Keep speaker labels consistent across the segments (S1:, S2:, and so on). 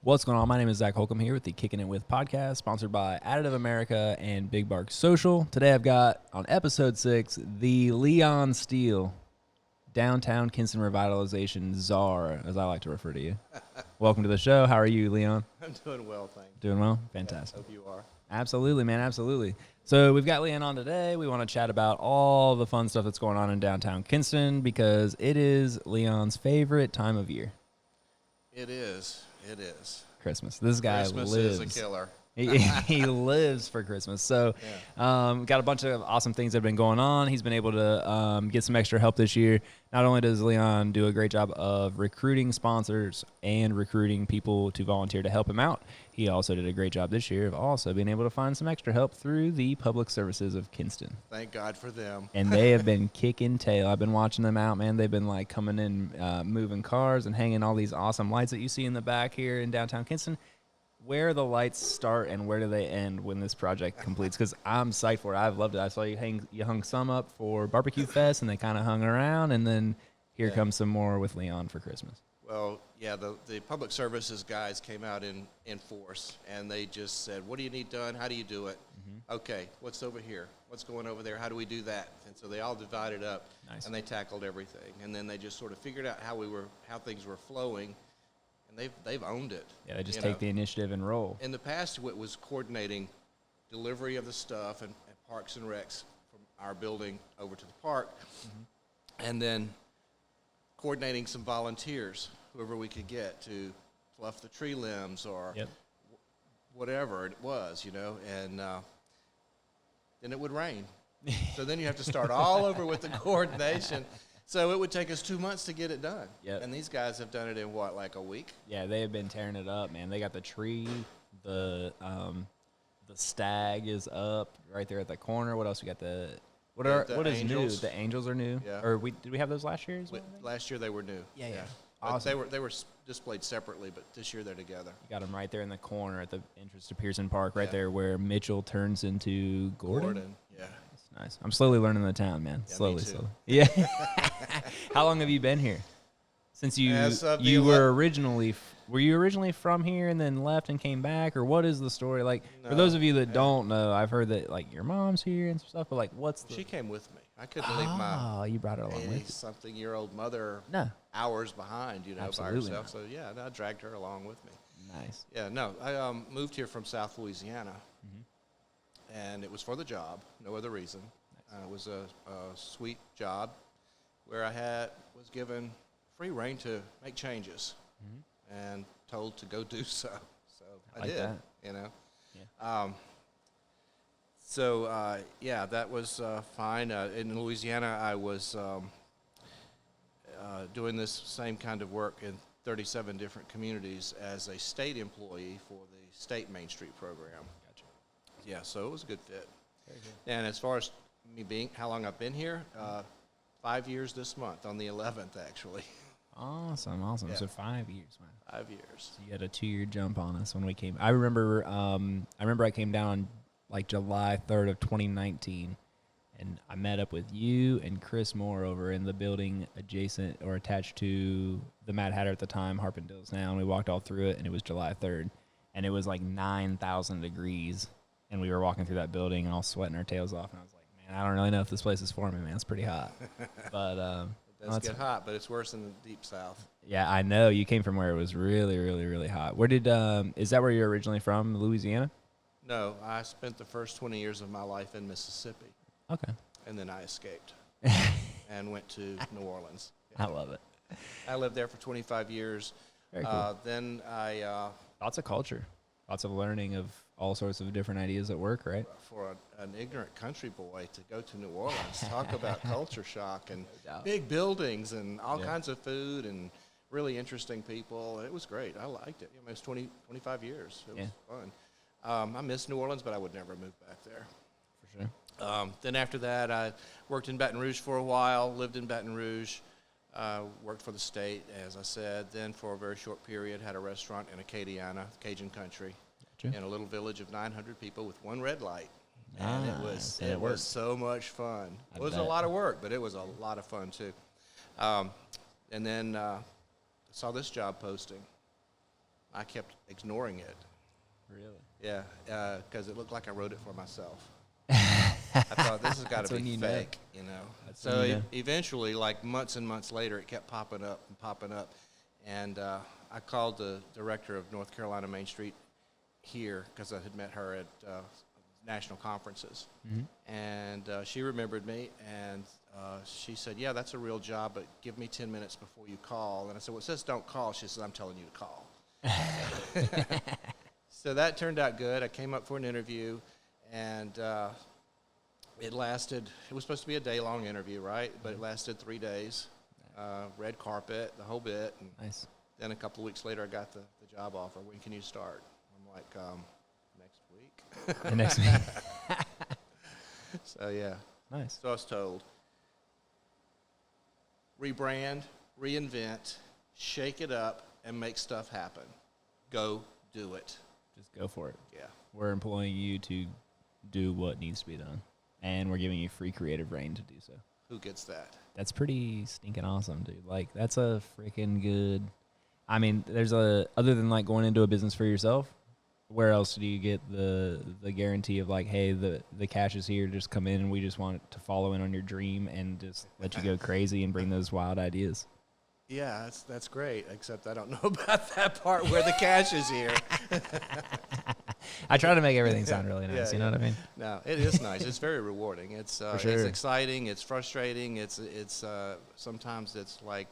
S1: What's going on? My name is Zac Holcomb here with the Kickin It With podcast, sponsored by Additive America and Big Bark Social. Today I've got, on episode 6, the Leon Steele, Downtown Kinston Revitalization czar, as I like to refer to you. Welcome to the show. How are you, Leon?
S2: I'm doing well, thanks.
S1: Doing well? Fantastic.
S2: Hope you are.
S1: Absolutely, man, absolutely. So we've got Leon on today. We want to chat about all the fun stuff that's going on in downtown Kinston because it is Leon's favorite time of year.
S2: It is. It is.
S1: Christmas. This guy
S2: Christmas
S1: lives.
S2: is a killer.
S1: He lives for Christmas. So got a bunch of awesome things that have been going on. He's been able to get some extra help this year. Not only does Leon do a great job of recruiting sponsors and recruiting people to volunteer to help him out, he also did a great job this year of also being able to find some extra help through the public services of Kinston.
S2: Thank God for them.
S1: And they have been kicking tail. I've been watching them out, man. They've been like coming in, moving cars and hanging all these awesome lights that you see in the back here in downtown Kinston. Where the lights start and where do they end when this project completes? Because I'm psyched for it. I've loved it. I saw you hung some up for Barbecue Fest, and they kind of hung around, and then here comes some more with Leon for Christmas.
S2: Well, yeah, the public services guys came out in force, and they just said, what do you need done? How do you do it? Okay, what's over here? What's going over there? How do we do that? And so they all divided up, and they tackled everything. And then they just sort of figured out how things were flowing. They've owned it.
S1: Yeah, they just take the initiative and roll.
S2: In the past, it was coordinating delivery of the stuff and Parks and Recs from our building over to the park, and then coordinating some volunteers, whoever we could get to fluff the tree limbs or whatever it was, and then it would rain. So then you have to start all over with the coordination. So it would take us 2 months to get it done.
S1: Yep.
S2: And these guys have done it in, like a week?
S1: Yeah, they have been tearing it up, man. They got the tree, the stag is up right there at the corner. What else we got? What is new? The angels are new.
S2: Yeah.
S1: Or did we have those last year as well?
S2: Last year they were new.
S1: Yeah.
S2: Awesome. They were displayed separately, but this year they're together.
S1: You got them right there in the corner at the entrance to Pearson Park, right there where Mitchell turns into Gordon.
S2: Yeah.
S1: Nice. I'm slowly learning the town, man.
S2: Yeah,
S1: slowly.
S2: Yeah.
S1: How long have you been here? Since you were you originally from here and then left and came back, or what is the story? Like, for those of you that don't know, I've heard that like your mom's here and stuff, but like,
S2: She came with me. I couldn't leave my
S1: you brought her along with you.
S2: something-year-old mother hours behind,
S1: Absolutely
S2: by herself. So yeah, I dragged her along with me.
S1: Nice.
S2: Yeah, no, I moved here from South Louisiana. And it was for the job, no other reason. It was a sweet job where I was given free reign to make changes and told to go do so. So I did,
S1: that.
S2: Yeah. That was fine. In Louisiana, I was doing this same kind of work in 37 different communities as a state employee for the state Main Street program. Yeah, so it was a good fit.
S1: Very good.
S2: And as far as me how long I've been here, 5 years this month, on the 11th, actually.
S1: Awesome.
S2: Yeah.
S1: So 5 years, man.
S2: 5 years.
S1: So you had a 2-year jump on us when we came. I remember I came down on like July 3rd of 2019, and I met up with you and Chris Moore over in the building adjacent or attached to the Mad Hatter at the time, Harpendales now, and we walked all through it, and it was July 3rd, and it was like 9,000 degrees. And we were walking through that building and all sweating our tails off. And I was like, man, I don't really know if this place is for me, man. It's pretty hot. But
S2: it does get hot, but it's worse in the deep south.
S1: Yeah, I know. You came from where it was really, really, really hot. Where is that where you're originally from, Louisiana?
S2: No, I spent the first 20 years of my life in Mississippi.
S1: Okay.
S2: And then I escaped and went to New Orleans.
S1: Yeah. I love it.
S2: I lived there for 25 years.
S1: Very cool.
S2: Then I...
S1: lots of culture. Lots of learning of all sorts of different ideas at work, right?
S2: For an ignorant country boy to go to New Orleans, talk about culture shock and big buildings and all kinds of food and really interesting people. It was great. I liked it. It was 25 years. It was fun. I miss New Orleans, but I would never move back there.
S1: For sure.
S2: Then after that, I worked in Baton Rouge for a while, lived in Baton Rouge, worked for the state, as I said. Then for a very short period, had a restaurant in Acadiana, Cajun country, in a little village of 900 people with one red light. And it was so much fun. It was a lot of work, but it was a lot of fun too. And then saw this job posting. I kept ignoring it.
S1: Really?
S2: Yeah, because it looked like I wrote it for myself. I thought this has got to be fake, you know. So eventually, like months and months later, it kept popping up and popping up. And I called the director of North Carolina Main Street here because I had met her at national conferences. Mm-hmm. And she remembered me, and she said, yeah, that's a real job, but give me 10 minutes before you call. And I said, well, it says don't call. She said, I'm telling you to call. So that turned out good. I came up for an interview, and it lasted, it was supposed to be a day-long interview, right? But it lasted 3 days, red carpet, the whole bit. And
S1: nice.
S2: Then a couple of weeks later, I got the job offer. When can you start? I'm like, next week.
S1: The next week.
S2: So, yeah.
S1: Nice.
S2: So I was told, rebrand, reinvent, shake it up, and make stuff happen. Go do it.
S1: Just go for it.
S2: Yeah.
S1: We're employing you to do what needs to be done, and we're giving you free creative reign to do so.
S2: Who gets that?
S1: That's pretty stinking awesome, dude. Like, that's a freaking good. I mean, other than like going into a business for yourself, where else do you get the guarantee of like, hey, the cash is here, just come in and we just want to follow in on your dream and just let you go crazy and bring those wild ideas.
S2: Yeah, that's great, except I don't know about that part where the cash is here.
S1: I try to make everything sound really nice, you know what I mean?
S2: No, it is nice. It's very rewarding. It's
S1: For sure.
S2: It's exciting, it's frustrating, it's sometimes it's like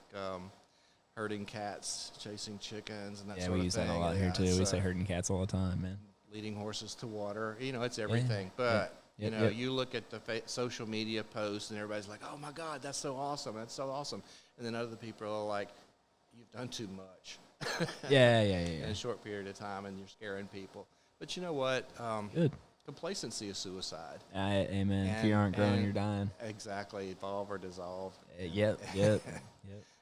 S2: herding cats, chasing chickens, and that sort of thing.
S1: Yeah, we use that a lot here too. We say herding cats all the time, man.
S2: Leading horses to water. You know, it's everything. Yeah. But you look at the social media posts, and everybody's like, "Oh my God, that's so awesome! That's so awesome!" And then other people are like, "You've done too much."
S1: Yeah.
S2: In a short period of time, and you're scaring people. But you know what?
S1: Good.
S2: Complacency is suicide.
S1: Amen. If you aren't growing, you're dying.
S2: Exactly. Evolve or dissolve.
S1: Yep.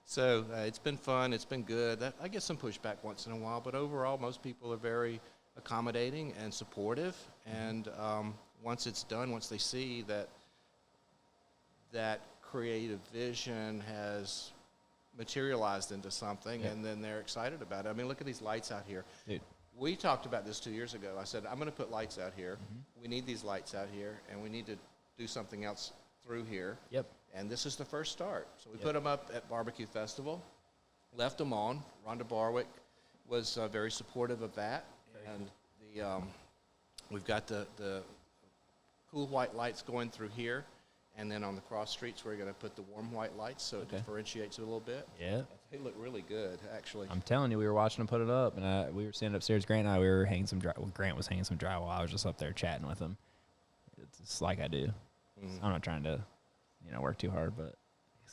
S2: So it's been fun. It's been good. I get some pushback once in a while, but overall, most people are very accommodating and supportive. And once it's done, once they see that creative vision has materialized into something, and then they're excited about it. I mean, look at these lights out here.
S1: Dude.
S2: We talked about this 2 years ago. I said, I'm going to put lights out here. Mm-hmm. We need these lights out here, and we need to do something else through here. Yep. And this is the first start. So we put them up at Barbecue Festival, left them on. Rhonda Barwick was very supportive of that. And we've got the cool white lights going through here. And then on the cross streets, we're going to put the warm white lights so it differentiates it a little bit. Yeah. They look really good, actually.
S1: I'm telling you, we were watching them put it up, and we were sitting upstairs. Grant and I, we were hanging some Grant was hanging some drywall. I was just up there chatting with him. It's just like I do. Mm-hmm. I'm not trying to, work too hard, but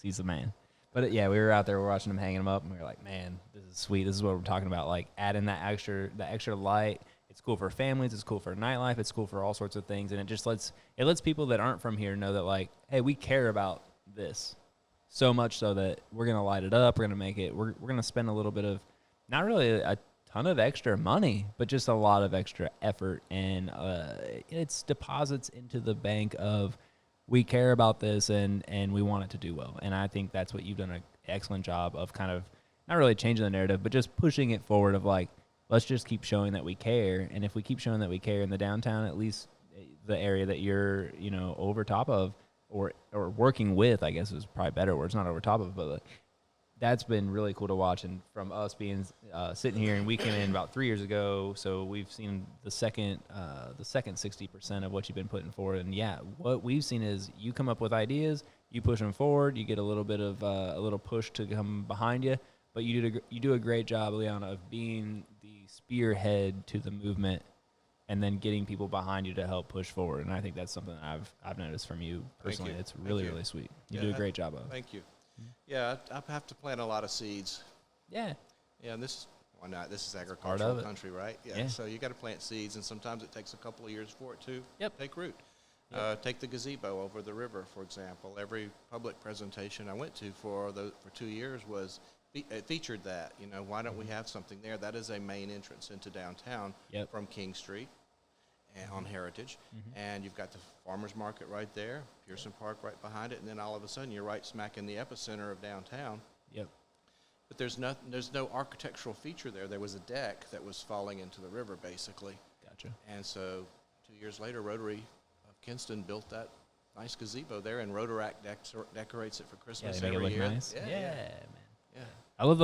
S1: he's the man. But, we were out there, we're watching him hanging them up, and we were like, man, this is sweet. This is what we're talking about, like adding that extra light. It's cool for families. It's cool for nightlife. It's cool for all sorts of things. And it just lets people that aren't from here know that, like, hey, we care about this so much so that we're going to light it up. We're going to make it. We're going to spend a little bit of, not really a ton of extra money, but just a lot of extra effort. And it's deposits into the bank of we care about this and we want it to do well. And I think that's what you've done an excellent job of kind of not really changing the narrative, but just pushing it forward of like, let's just keep showing that we care. And if we keep showing that we care in the downtown, at least the area that you're, over top of or working with, I guess is probably better word. It's not over top of, but like, that's been really cool to watch. And from us being sitting here, and we came in about 3 years ago, so we've seen the second 60% of what you've been putting forward. And what we've seen is you come up with ideas, you push them forward, you get a little bit of a little push to come behind you. But you do a great job, Leona, of being the spearhead to the movement, and then getting people behind you to help push forward. And I think that's something that I've noticed from you personally. It's really really sweet. You do a great job of it.
S2: Thank you. Yeah, I have to plant a lot of seeds.
S1: Yeah.
S2: Yeah, and this is agricultural country, right? Yeah. So you got to plant seeds, and sometimes it takes a couple of years for it to take root. Take the gazebo over the river, for example. Every public presentation I went to for 2 years was. It featured that, why don't we have something there? That is a main entrance into downtown from King Street and on Heritage. Mm-hmm. And you've got the farmer's market right there, Pearson Park right behind it, and then all of a sudden you're right smack in the epicenter of downtown. Yep. but there's no architectural feature there. There was a deck that was falling into the river, basically.
S1: Gotcha.
S2: And so 2 years later, Rotary of Kinston built that nice gazebo there, and Rotaract decorates it for Christmas
S1: They make
S2: every
S1: it look
S2: year.
S1: nice.
S2: Yeah,
S1: Man.
S2: yeah.
S1: I love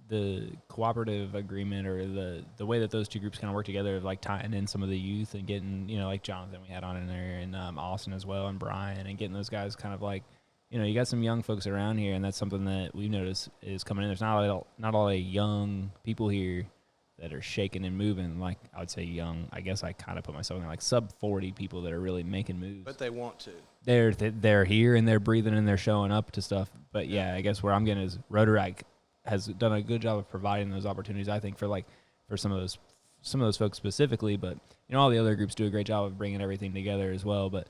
S1: the cooperative agreement, or the way that those two groups kind of work together, of like tying in some of the youth and getting, like Jonathan we had on in there, and Austin as well, and Brian, and getting those guys kind of like, you got some young folks around here, and that's something that we've noticed is coming in. There's not a lot of young people here that are shaking and moving. Like, I would say young, I guess I kind of put myself in like sub 40 people that are really making moves.
S2: But they want to.
S1: They're here and they're breathing and they're showing up to stuff. But yeah, I guess where I'm getting is Rotaract has done a good job of providing those opportunities, I think, for some of those folks specifically. But all the other groups do a great job of bringing everything together as well. But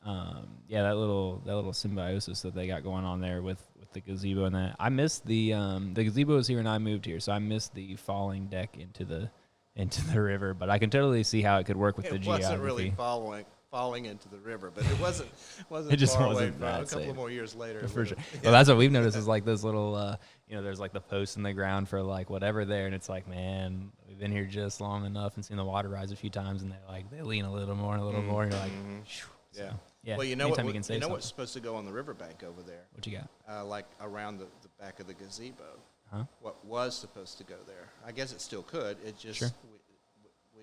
S1: that little symbiosis that they got going on there with the gazebo and that. I missed the gazebo was here when I moved here, so I missed the falling deck into the river. But I can totally see how it could work with the geography.
S2: It wasn't really falling into the river, but it wasn't
S1: it just
S2: far
S1: wasn't
S2: away.
S1: that
S2: A couple
S1: safe.
S2: more years later.
S1: For sure. Well, that's what we've noticed is like those little, there's like the posts in the ground for like whatever there, and it's like, man, we've been here just long enough and seen the water rise a few times, and they lean a little more and a little more, and you're like,
S2: yeah.
S1: So, yeah.
S2: Well,
S1: what's
S2: supposed to go on the riverbank over there?
S1: What you got?
S2: Like around the back of the gazebo.
S1: Huh?
S2: What was supposed to go there? I guess it still could. It just
S1: Sure.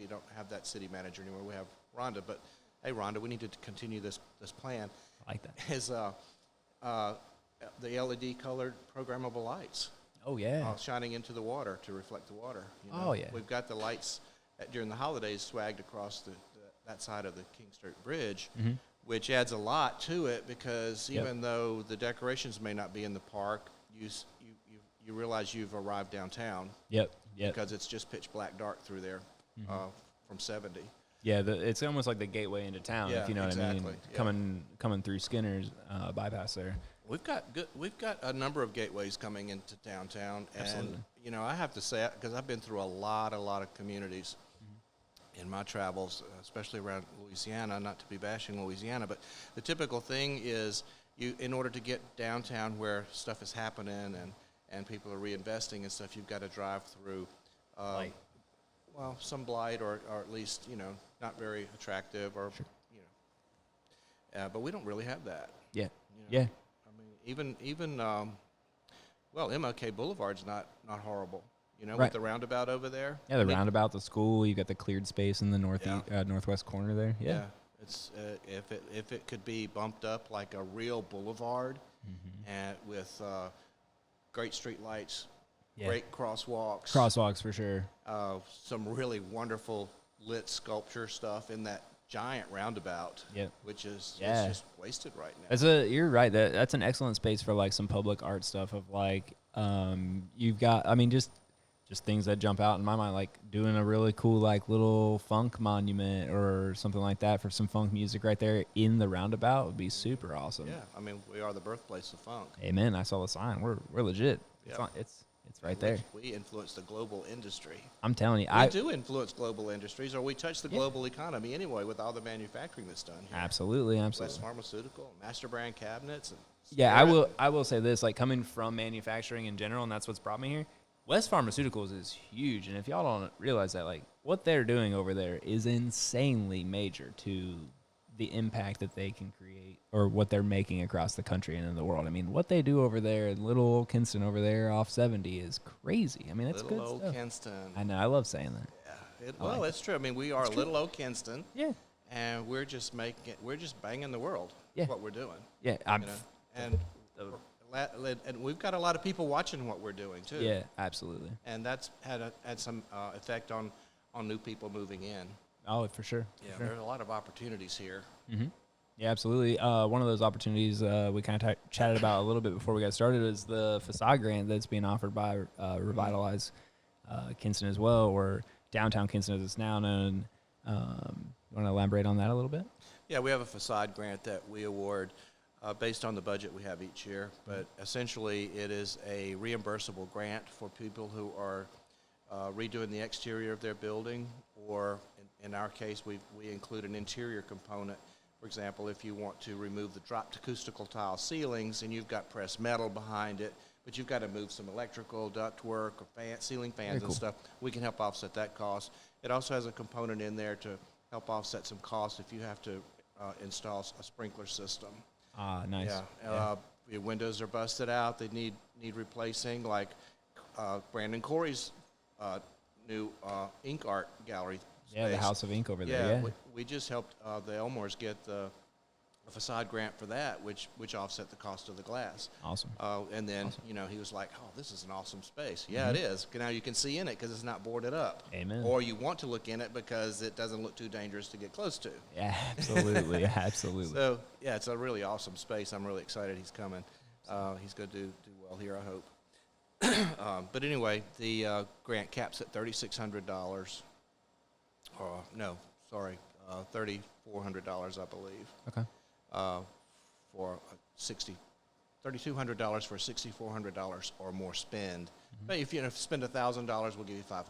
S2: we don't have that city manager anymore. We have Rhonda, but hey, Rhonda, we need to continue this plan.
S1: I like that.
S2: Is the LED colored programmable lights.
S1: Oh yeah.
S2: Shining into the water to reflect the water.
S1: Oh yeah.
S2: We've got the lights during the holidays swagged across that side of the King Street Bridge, which adds a lot to it, because even though the decorations may not be in the park, you realize you've arrived downtown.
S1: Yep.
S2: Because it's just pitch black dark through there from 70.
S1: Yeah, it's almost like the gateway into town, if you know what I mean.
S2: Yeah.
S1: Coming through Skinner's bypass there.
S2: We've got a number of gateways coming into downtown,
S1: Absolutely.
S2: and I have to say, because I've been through a lot of communities in my travels, especially around Louisiana. Not to be bashing Louisiana, but the typical thing is in order to get downtown where stuff is happening and people are reinvesting and stuff, you've got to drive through some blight or at least not very attractive or but we don't really have that.
S1: Yeah.
S2: I mean, even MLK Boulevard's not horrible.
S1: Right.
S2: With the roundabout over there.
S1: Yeah, the roundabout, the school. You got the cleared space in the northwest corner there. Yeah.
S2: It's if it could be bumped up like a real boulevard, and with great street lights, great crosswalks.
S1: Crosswalks for sure.
S2: Some really wonderful lit sculpture stuff in that giant roundabout. Which is it's just wasted right now.
S1: You're right. That's an excellent space for like some public art stuff of like you've got. I mean just things that jump out in my mind, like doing a really cool like little funk monument or something like that for some funk music right there in the roundabout would be super awesome.
S2: Yeah, I mean, we are the birthplace of funk.
S1: Amen. I saw the sign. We're legit. It's right there.
S2: We influence the global industry.
S1: I'm telling you,
S2: we do influence global industries, or we touch the global economy anyway with all the manufacturing that's done here.
S1: Absolutely.
S2: West Pharmaceutical, Master Brand Cabinets, and
S1: I will say this, like coming from manufacturing in general, and that's what's brought me here. West Pharmaceuticals is huge, and if y'all don't realize that, like, what they're doing over there is insanely major to the impact that they can create or what they're making across the country and in the world. I mean, what they do over there in little old Kinston over there off 70 is crazy. I mean, it's good stuff.
S2: Little old Kinston.
S1: I know. I love saying that.
S2: Yeah. It's true. I mean, we are little old Kinston.
S1: Yeah.
S2: And we're just banging the world.
S1: Yeah.
S2: What we're doing.
S1: Yeah.
S2: And we've got a lot of people watching what we're doing too.
S1: Yeah, absolutely.
S2: And that's had some effect on new people moving in.
S1: Oh, for sure.
S2: Yeah, there's a lot of opportunities here.
S1: Mm-hmm. Yeah, absolutely. One of those opportunities we kind of chatted about a little bit before we got started is the facade grant that's being offered by Revitalize Kinston as well, or Downtown Kinston as it's now known. You want to elaborate on that a little bit?
S2: Yeah, we have a facade grant that we award based on the budget we have each year, but essentially it is a reimbursable grant for people who are redoing the exterior of their building, or in our case, we include an interior component. For example, if you want to remove the dropped acoustical tile ceilings and you've got pressed metal behind it, but you've got to move some electrical, ductwork, or ceiling fans
S1: cool.
S2: and stuff. We can help offset that cost. It also has a component in there to help offset some costs if you have to install a sprinkler system.
S1: Ah, nice.
S2: Your windows are busted out. They need replacing, like Brandon Corey's new ink art gallery
S1: Yeah,
S2: space.
S1: the House of Ink over there. Yeah.
S2: We just helped the Elmores get a facade grant for that, which offset the cost of the glass.
S1: Awesome.
S2: And then, he was like, oh, this is an awesome space. Yeah, it is. Now you can see in it because it's not boarded up.
S1: Amen.
S2: Or you want to look in it because it doesn't look too dangerous to get close to.
S1: Yeah, absolutely. Absolutely.
S2: So, yeah, it's a really awesome space. I'm really excited he's coming. He's going to do well here, I hope. But anyway, the grant caps at $3,600. No, sorry, $3,400, I believe.
S1: Okay.
S2: For $3,200 for $6,400 or more spend. But if you spend $1,000, we'll give you $500.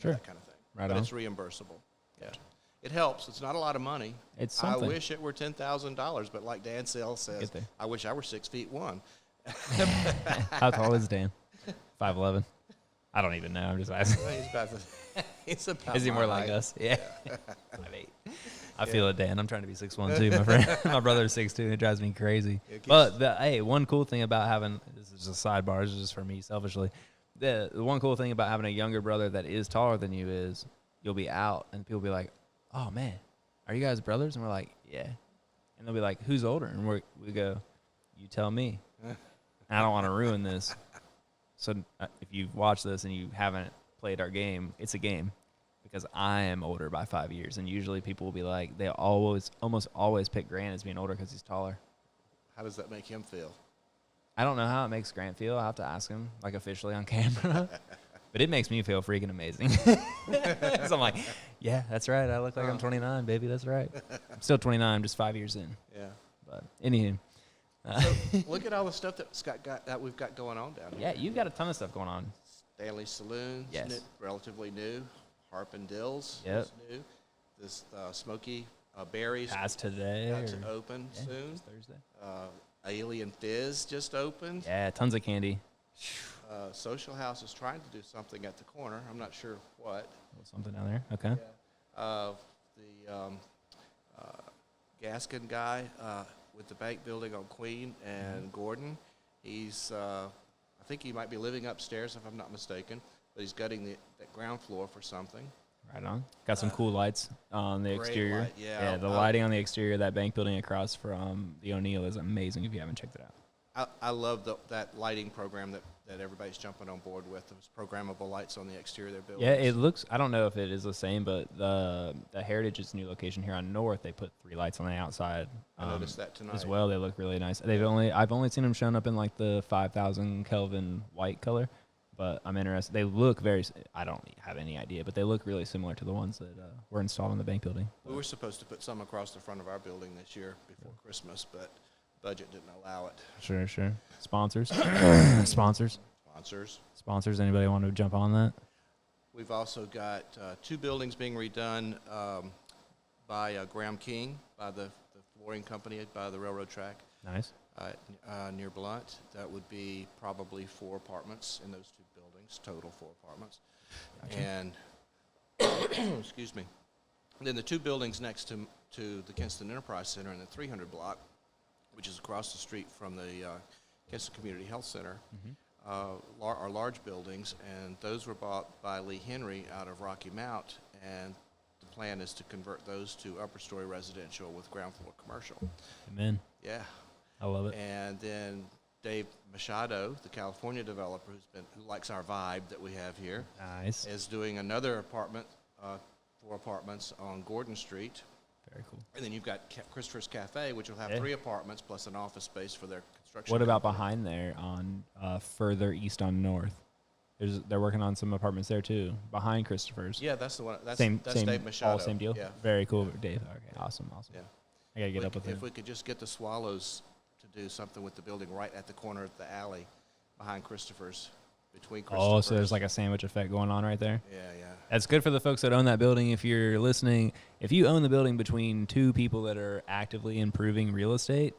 S1: Sure.
S2: That kind of thing.
S1: Right
S2: but
S1: on.
S2: it's reimbursable. Yeah. It helps. It's not a lot of money.
S1: It's something.
S2: I wish it were $10,000, but like Dan Sale says, I wish I were 6'1".
S1: How tall is Dan? 5'11". I don't even know. I'm just asking.
S2: He's about
S1: Is he more
S2: my
S1: like
S2: height.
S1: us? Yeah. 5'8". I feel it, Dan. I'm trying to be 6'1" too, my friend. My brother's 6'2", and it drives me crazy. But hey, one cool thing about having, this is just a sidebar, this is just for me selfishly. The one cool thing about having a younger brother that is taller than you is you'll be out and people will be like, oh man, are you guys brothers? And we're like, yeah. And they'll be like, who's older? And we go, you tell me. I don't want to ruin this. So if you've watched this and you haven't played our game, it's a game. Because I am older by 5 years, and usually people will be like, they almost always pick Grant as being older because he's taller.
S2: How does that make him feel?
S1: I don't know how it makes Grant feel. I'll have to ask him, like officially on camera. But it makes me feel freaking amazing. So I'm like, yeah, that's right. I look like I'm 29, baby. That's right. I'm still 29. I'm just 5 years in.
S2: Yeah.
S1: But anywho.
S2: So look at all the stuff that we've got going on down here.
S1: Yeah, you've got a ton of stuff going on.
S2: Stanley's Saloon,
S1: Yes.
S2: relatively new. Harp and Dills
S1: Yep.
S2: is new. This Smoky Berries
S1: As today.
S2: about to
S1: or-
S2: open
S1: yeah,
S2: soon.
S1: it's Thursday.
S2: Alien Fizz just opened.
S1: Yeah, tons of candy.
S2: Social House is trying to do something at the corner. I'm not sure what.
S1: Something down there. Okay.
S2: The Gaskin guy with the bank building on Queen and Gordon, he's I think he might be living upstairs if I'm not mistaken, but he's gutting that ground floor for something.
S1: Right on. Got some cool lights on the
S2: great
S1: exterior.
S2: light, yeah.
S1: The lighting on the exterior of that bank building across from the O'Neill is amazing if you haven't checked it out.
S2: I love that lighting program that everybody's jumping on board with. Those programmable lights on the exterior of their buildings.
S1: Yeah, it looks, I don't know if it is the same, but the Heritage's new location here on North, they put 3 lights on the outside.
S2: I noticed that tonight.
S1: As well. They look really nice. I've only seen them shown up in like the 5,000 Kelvin white color, but I'm interested. They look I don't have any idea, but they look really similar to the ones that were installed in the bank building.
S2: We were supposed to put some across the front of our building this year before Christmas, but budget didn't allow it.
S1: Sure. Sponsors. Sponsors. Anybody want to jump on that?
S2: We've also got 2 buildings being redone by Graham King, by the flooring company by the railroad track.
S1: Nice.
S2: Near Blunt. That would be probably 4 apartments in those 2 buildings, total 4 apartments.
S1: Gotcha.
S2: And, excuse me. And then the 2 buildings next to the Kinston Enterprise Center in the 300 block, which is across the street from the Kinston Community Health Center, are large buildings, and those were bought by Lee Henry out of Rocky Mount, and the plan is to convert those to upper story residential with ground floor commercial.
S1: Amen.
S2: Yeah.
S1: I love it.
S2: And then Dave Machado, the California developer who likes our vibe that we have here,
S1: Nice.
S2: is doing another 4 apartments on Gordon Street.
S1: Very cool.
S2: And then you've got Christopher's Cafe, which will have 3 apartments plus an office space for their construction.
S1: What about behind there on further east on North? They're working on some apartments there too, behind Christopher's.
S2: Yeah, that's the one. That's
S1: same
S2: Dave Machado.
S1: all same deal.
S2: Yeah.
S1: Very cool, Dave. Okay, awesome.
S2: Yeah.
S1: I gotta get up with him.
S2: If we could just get the Swallows to do something with the building right at the corner of the alley behind Christopher's, between Christopher's.
S1: Oh, so there's like a sandwich effect going on right there.
S2: Yeah.
S1: That's good for the folks that own that building. If you're listening, if you own the building between 2 people that are actively improving real estate,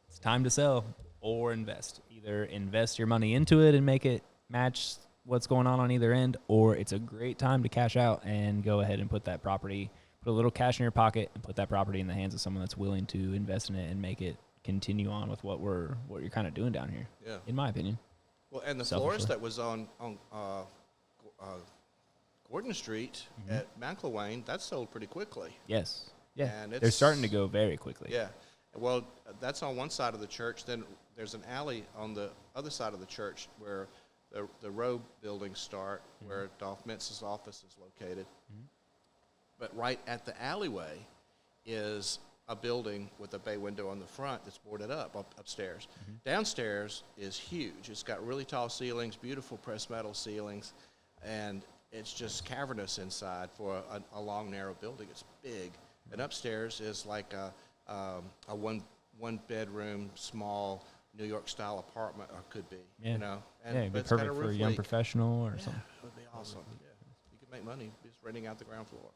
S1: it's time to sell or invest. either invest your money into it and make it match what's going on either end, or it's a great time to cash out and go ahead and put a little cash in your pocket and put that property in the hands of someone that's willing to invest in it and make it continue on with what you're kind of doing down here.
S2: Yeah.
S1: In my opinion.
S2: Well, and the florist that was on Gordon Street at Manclewane, that sold pretty quickly.
S1: Yes. Yeah.
S2: And
S1: they're starting to go very quickly.
S2: Yeah. Well, that's on one side of the church. Then there's an alley on the other side of the church where the row buildings start, where Dolph Mentz's office is located. But right at the alleyway is a building with a bay window on the front that's boarded up upstairs. Downstairs is huge. It's got really tall ceilings, beautiful pressed metal ceilings, and it's just cavernous inside for a long, narrow building. It's big. And upstairs is like a one bedroom, small New York style apartment, or could be, you know. And,
S1: it'd be perfect for a young professional or something.
S2: It would be awesome. Yeah, you could make money just renting out the ground floor.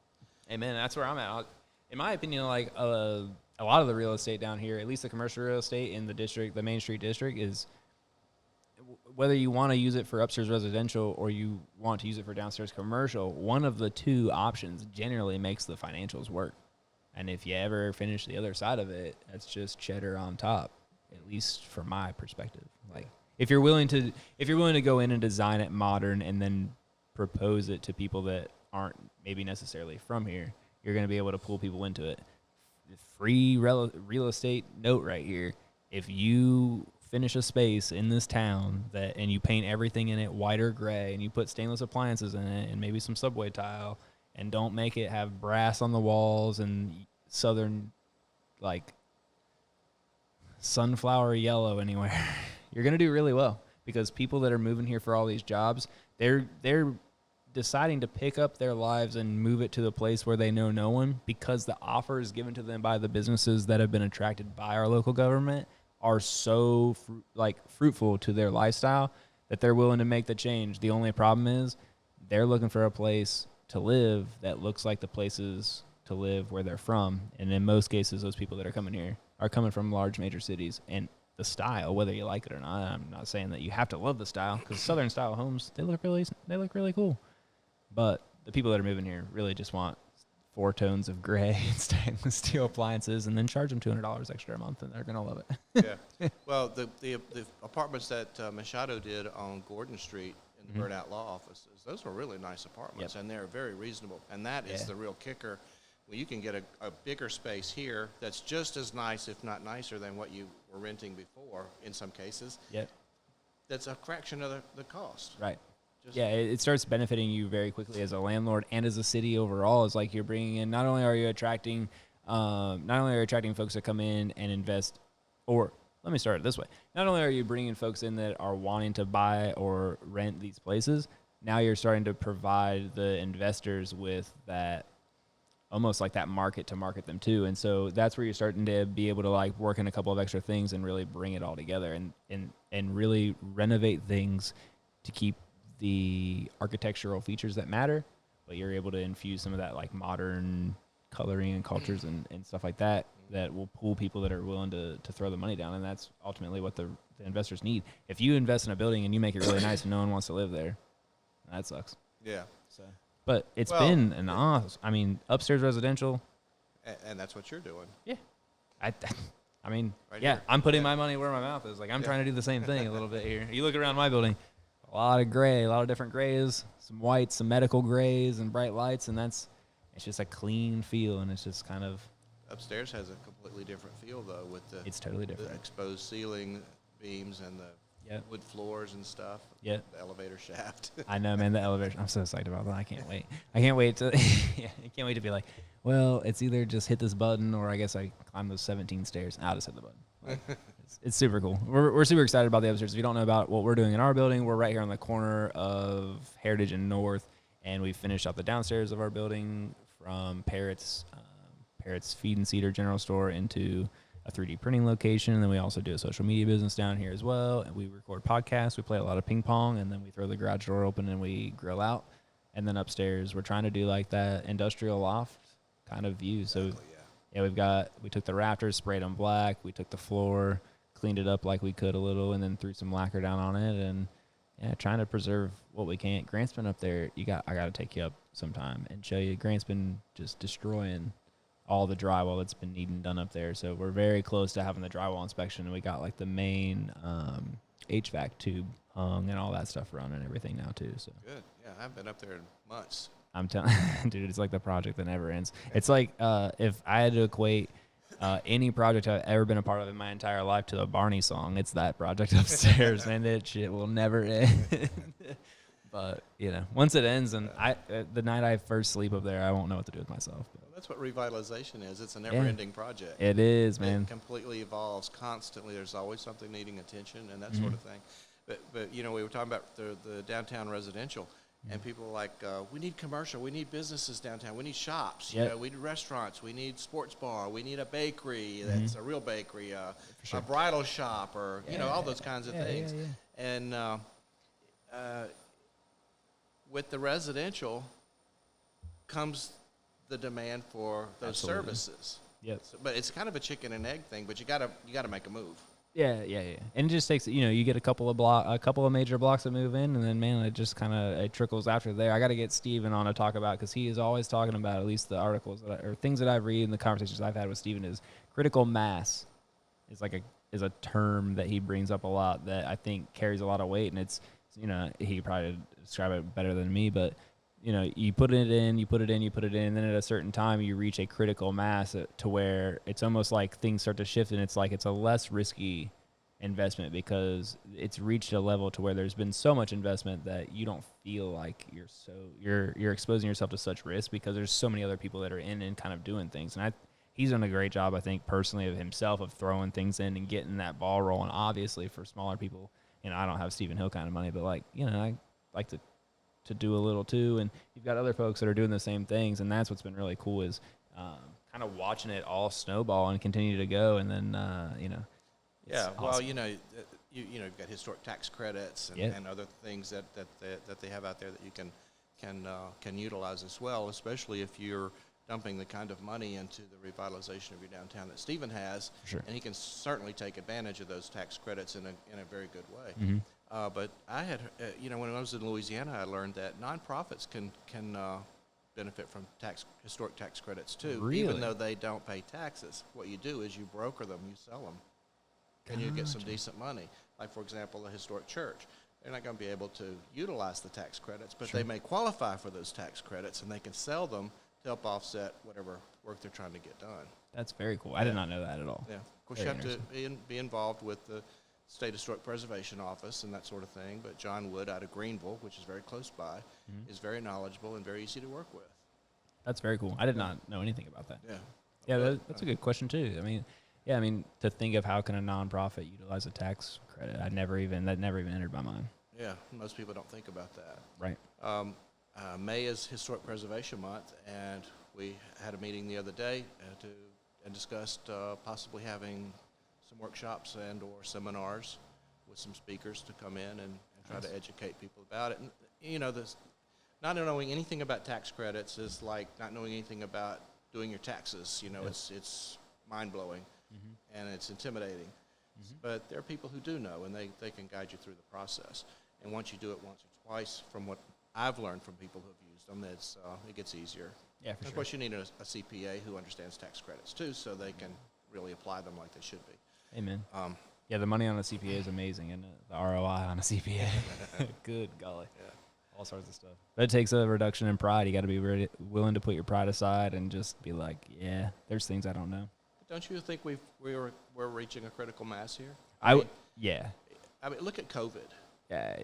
S1: Hey man, that's where I'm at. In my opinion, like a lot of the real estate down here, at least the commercial real estate in the district, the Main Street district, is whether you want to use it for upstairs residential or you want to use it for downstairs commercial, one of the two options generally makes the financials work. And if you ever finish the other side of it, that's just cheddar on top, at least from my perspective. Like if you're willing to go in and design it modern and then propose it to people that aren't maybe necessarily from here, you're going to be able to pull people into it. Free real estate note right here. If you finish a space in this town and you paint everything in it white or gray and you put stainless appliances in it and maybe some subway tile and don't make it have brass on the walls and southern like sunflower yellow anywhere, you're going to do really well, because people that are moving here for all these jobs, they're deciding to pick up their lives and move it to the place where they know no one, because the offers given to them by the businesses that have been attracted by our local government are so fruitful to their lifestyle that they're willing to make the change. The only problem is they're looking for a place to live that looks like the places to live where they're from. And in most cases, those people that are coming here are coming from large major cities. And the style, whether you like it or not, I'm not saying that you have to love the style, because Southern style homes, they look really cool. But the people that are moving here really just want 4 tones of gray and stainless steel appliances, and then charge them $200 extra a month, and they're gonna love it.
S2: Yeah. Well, the apartments that Machado did on Gordon Street in the burnout law offices, those were really nice apartments, and they're very reasonable. And that is the real kicker. Well, you can get a bigger space here that's just as nice, if not nicer, than what you were renting before in some cases.
S1: Yep.
S2: That's a fraction of the cost.
S1: Right. Yeah, it starts benefiting you very quickly as a landlord and as a city overall. It's like you're bringing in, not only are you attracting folks that come in and invest, or let me start it this way. Not only are you bringing folks in that are wanting to buy or rent these places, now you're starting to provide the investors with that, almost like that market to market them to. And so that's where you're starting to be able to like work in a couple of extra things and really bring it all together and really renovate things to keep the architectural features that matter, but you're able to infuse some of that like modern coloring and cultures and stuff like that will pull people that are willing to throw the money down. And that's ultimately what the investors need. If you invest in a building and you make it really nice and no one wants to live there, that sucks.
S2: Yeah.
S1: So, but it's been an awesome, I mean, upstairs residential.
S2: And that's what you're doing.
S1: Yeah. I mean,
S2: right
S1: yeah,
S2: here.
S1: I'm putting my money where my mouth is. Like I'm trying to do the same thing a little bit here. You look around my building, a lot of gray, a lot of different grays, some whites, some medical grays, and bright lights, and it's just a clean feel, and it's just kind of.
S2: Upstairs has a completely different feel, though, with
S1: it's totally different.
S2: The exposed ceiling beams and the wood floors and stuff.
S1: Yeah.
S2: The elevator shaft.
S1: I know, man. The elevator. I'm so excited about that. I can't wait. I can't wait to. I can't wait to be like, well, it's either just hit this button, or I guess I climb those 17 stairs. I'll just hit the button. Like, it's super cool. We're super excited about the upstairs. If you don't know about what we're doing in our building, we're right here on the corner of Heritage and North, and we finished out the downstairs of our building from Parrott's Feed and Cedar General Store into a 3D printing location. And then we also do a social media business down here as well. And we record podcasts. We play a lot of ping pong, and then we throw the garage door open and we grill out. And then upstairs, we're trying to do like that industrial loft kind of view. So
S2: Exactly, yeah.
S1: we took the rafters, sprayed them black. We took the floor, cleaned it up like we could a little, and then threw some lacquer down on it, and yeah, trying to preserve what we can. Grant's been up there. I got to take you up sometime and show you. Grant's been just destroying all the drywall that's been needing done up there. So we're very close to having the drywall inspection, and we got like the main HVAC tube hung and all that stuff running and everything now too. So
S2: good. Yeah, I've been up there in months.
S1: I'm telling, dude, it's like the project that never ends. It's like if I had to equate any project I've ever been a part of in my entire life to a Barney song, it's that project upstairs, man. That shit will never end. But you know, once it ends, and the night I first sleep up there, I won't know what to do with myself. But.
S2: Well, that's what revitalization is. It's a never-ending project.
S1: It is, man.
S2: It completely evolves constantly. There's always something needing attention and that sort of thing. But you know, we were talking about the downtown residential. And people are like, we need commercial, we need businesses downtown, we need shops, you know, we need restaurants, we need sports bar, we need a bakery that's a real bakery, a bridal shop, or you know, all those kinds of things. And with the residential comes the demand for those services.
S1: Yes,
S2: so, but it's kind of a chicken and egg thing. But you gotta make a move.
S1: Yeah. And it just takes, you know, you get a couple of major blocks that move in, and then, man, it just kind of it trickles after there. I got to get Steven on to talk about, because he is always talking about, at least the articles or things that I've read and the conversations I've had with Steven, is critical mass is a term that he brings up a lot that I think carries a lot of weight, and it's, you know, he could probably describe it better than me, but you know, you put it in, and then at a certain time you reach a critical mass to where it's almost like things start to shift, and it's like it's a less risky investment, because it's reached a level to where there's been so much investment that you don't feel like you're exposing yourself to such risk, because there's so many other people that are in and kind of doing things. And he's done a great job, I think, personally, of himself, of throwing things in and getting that ball rolling. Obviously, for smaller people, you know, I don't have Stephen Hill kind of money, but like, you know, I like to do a little too, and you've got other folks that are doing the same things, and that's what's been really cool, is kind of watching it all snowball and continue to go, and then you know.
S2: Yeah,
S1: awesome.
S2: well, you know, you've got historic tax credits and other things that they have out there that you can utilize as well, especially if you're dumping the kind of money into the revitalization of your downtown that Stephen has,
S1: sure.
S2: And he can certainly take advantage of those tax credits in a very good way.
S1: Mm-hmm.
S2: But I had, you know, when I was in Louisiana, I learned that nonprofits can benefit from historic tax credits too,
S1: really?
S2: Even though they don't pay taxes. What you do is you broker them, you sell them, and you get some decent money. Like, for example, a historic church. They're not going to be able to utilize the tax credits, but they may qualify for those tax credits, and they can sell them to help offset whatever work they're trying to get done.
S1: That's very cool. I did not know that at all.
S2: Yeah. Of course, you have to be involved with the State Historic Preservation Office and that sort of thing, but John Wood out of Greenville, which is very close by, is very knowledgeable and very easy to work with.
S1: That's very cool. I did not know anything about that.
S2: Yeah.
S1: Yeah, that's a good question too. I mean, to think of how can a nonprofit utilize a tax credit, that never even entered my mind.
S2: Yeah, most people don't think about that.
S1: Right.
S2: May is Historic Preservation Month, and we had a meeting the other day and discussed possibly having some workshops and or seminars with some speakers to come in and try to educate people about it. And, you know, not knowing anything about tax credits is like not knowing anything about doing your taxes. You know, it's mind-blowing and it's intimidating. But there are people who do know, and they can guide you through the process. And once you do it once or twice, from what I've learned from people who have used them, it gets easier.
S1: Yeah, for sure.
S2: Of course, you need a CPA who understands tax credits too, so they can really apply them like they should be.
S1: Amen. Yeah, the money on a CPA is amazing, and the ROI on a CPA, good golly, all sorts of stuff. But it takes a reduction in pride. You got to be willing to put your pride aside and just be like, yeah, there's things I don't know.
S2: But don't you think we're reaching a critical mass here?
S1: Yeah.
S2: I mean, look at COVID.
S1: Yeah,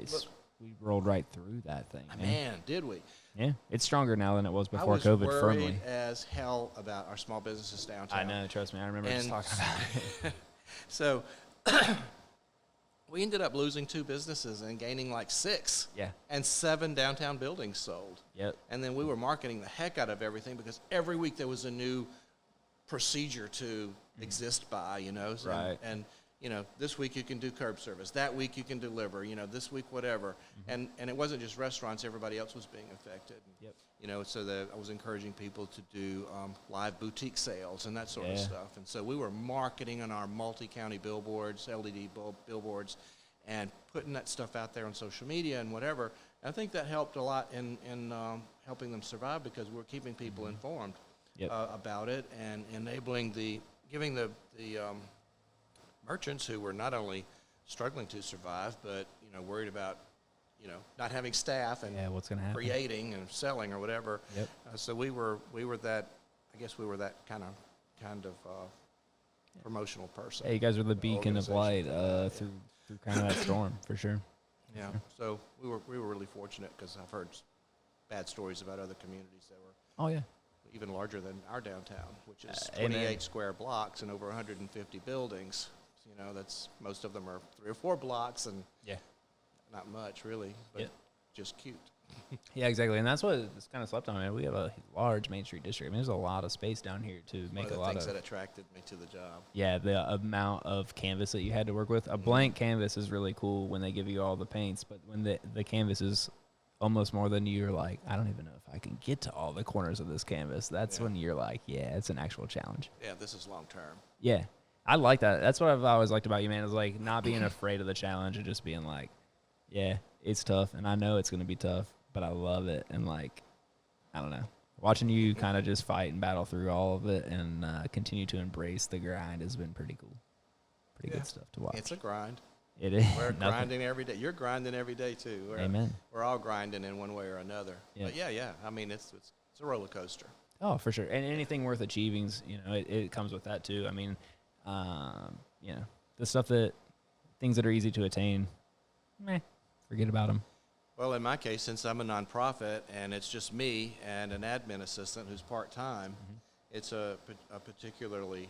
S1: we rolled right through that thing.
S2: Man, did we?
S1: Yeah, it's stronger now than it was before COVID.
S2: I was worried
S1: firmly
S2: as hell about our small businesses downtown.
S1: I know, trust me. I remember just talking about it.
S2: So we ended up losing 2 businesses and gaining like 6.
S1: Yeah.
S2: And 7 downtown buildings sold.
S1: Yep.
S2: And then we were marketing the heck out of everything because every week there was a new procedure to exist by, you know.
S1: Right.
S2: And this week you can do curb service, that week you can deliver, this week whatever. And it wasn't just restaurants, everybody else was being affected.
S1: Yep.
S2: So that I was encouraging people to do live boutique sales and that sort of stuff. And so we were marketing on our multi-county billboards, LED billboards, and putting that stuff out there on social media and whatever. And I think that helped a lot in helping them survive, because we're keeping people informed about it, and giving the merchants who were not only struggling to survive, but worried about not having staff and
S1: what's going to happen,
S2: creating and selling or whatever.
S1: Yep.
S2: So we were that, I guess we were that kind of promotional person.
S1: Hey, you guys are the beacon of light through kind of that storm, for sure.
S2: Yeah. So we were really fortunate, because I've heard bad stories about other communities that were even larger than our downtown, which is 28 square blocks and over 150 buildings. That's, most of them are 3 or 4 blocks, and not much really, but just cute.
S1: Yeah, exactly, and that's what it's kind of slept on. Man, we have a large Main Street district. I mean, there's a lot of space down here to make a lot of
S2: things that attracted me to the job.
S1: Yeah, the amount of canvas that you had to work with. A blank canvas is really cool when they give you all the paints, but when the canvas is almost more than you're like, I don't even know if I can get to all the corners of this canvas. That's when you're like, it's an actual challenge.
S2: Yeah, this is long term.
S1: Yeah, I like that. That's what I've always liked about you, man, is like not being afraid of the challenge and just being like, it's tough, and I know it's going to be tough, but I love it. And like, I don't know, watching you kind of just fight and battle through all of it and continue to embrace the grind has been pretty cool. Pretty good stuff to watch.
S2: It's a grind.
S1: It is.
S2: We're grinding every day. You're grinding every day too.
S1: Amen.
S2: We're all grinding in one way or another. Yeah. But I mean, it's a roller coaster.
S1: Oh, for sure. And anything worth achieving, it comes with that too. I mean, the things that are easy to attain, forget about them.
S2: Well, in my case, since I'm a nonprofit and it's just me and an admin assistant who's part-time, it's a particularly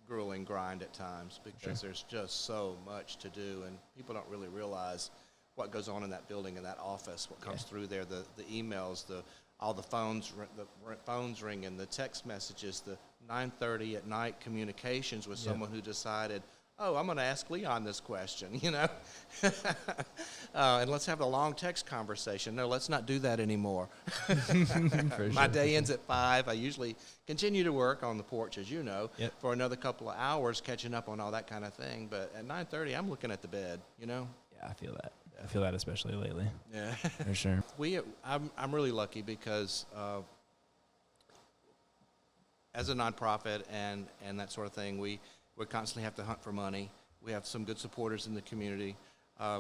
S2: grueling grind at times, because there's just so much to do, and people don't really realize what goes on in that building, in that office, what comes through there, the emails, all the phones ringing, the text messages, the 9:30 at night communications with someone who decided, I'm going to ask Leon this question, and let's have a long text conversation. No, let's not do that anymore. My day ends at 5. I usually continue to work on the porch, as you know, for another couple of hours, catching up on all that kind of thing. But at 9:30, I'm looking at the bed, Yeah,
S1: I feel that. I feel that especially lately.
S2: Yeah.
S1: For sure.
S2: I'm really lucky, because as a nonprofit and that sort of thing, we constantly have to hunt for money. We have some good supporters in the community.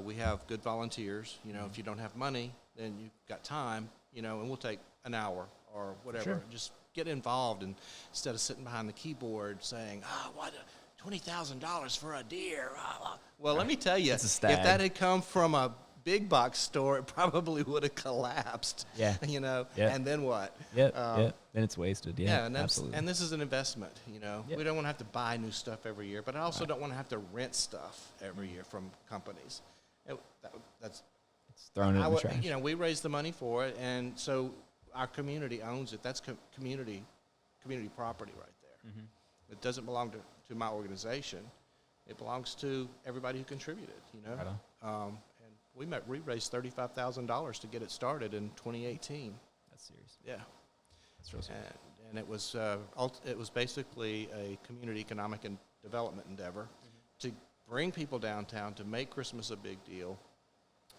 S2: We have good volunteers. If you don't have money, then you've got time, and we'll take an hour or whatever.
S1: Sure.
S2: Just get involved, and instead of sitting behind the keyboard saying, what, $20,000 for a deer. Well, let me tell you, if that had come from a big box store, it probably would have collapsed.
S1: Yeah.
S2: And then what?
S1: Then it's wasted. Yeah,
S2: and
S1: absolutely.
S2: And this is an investment, We don't want to have to buy new stuff every year, but I also don't want to have to rent stuff every year from companies. It's
S1: thrown in the trash.
S2: We raise the money for it, and so our community owns it. That's community property right there. It doesn't belong to my organization. It belongs to everybody who contributed,
S1: Right on.
S2: And we raised $35,000 to get it started in 2018.
S1: That's serious.
S2: Yeah.
S1: That's real serious.
S2: And it was basically a community economic and development endeavor to bring people downtown, to make Christmas a big deal,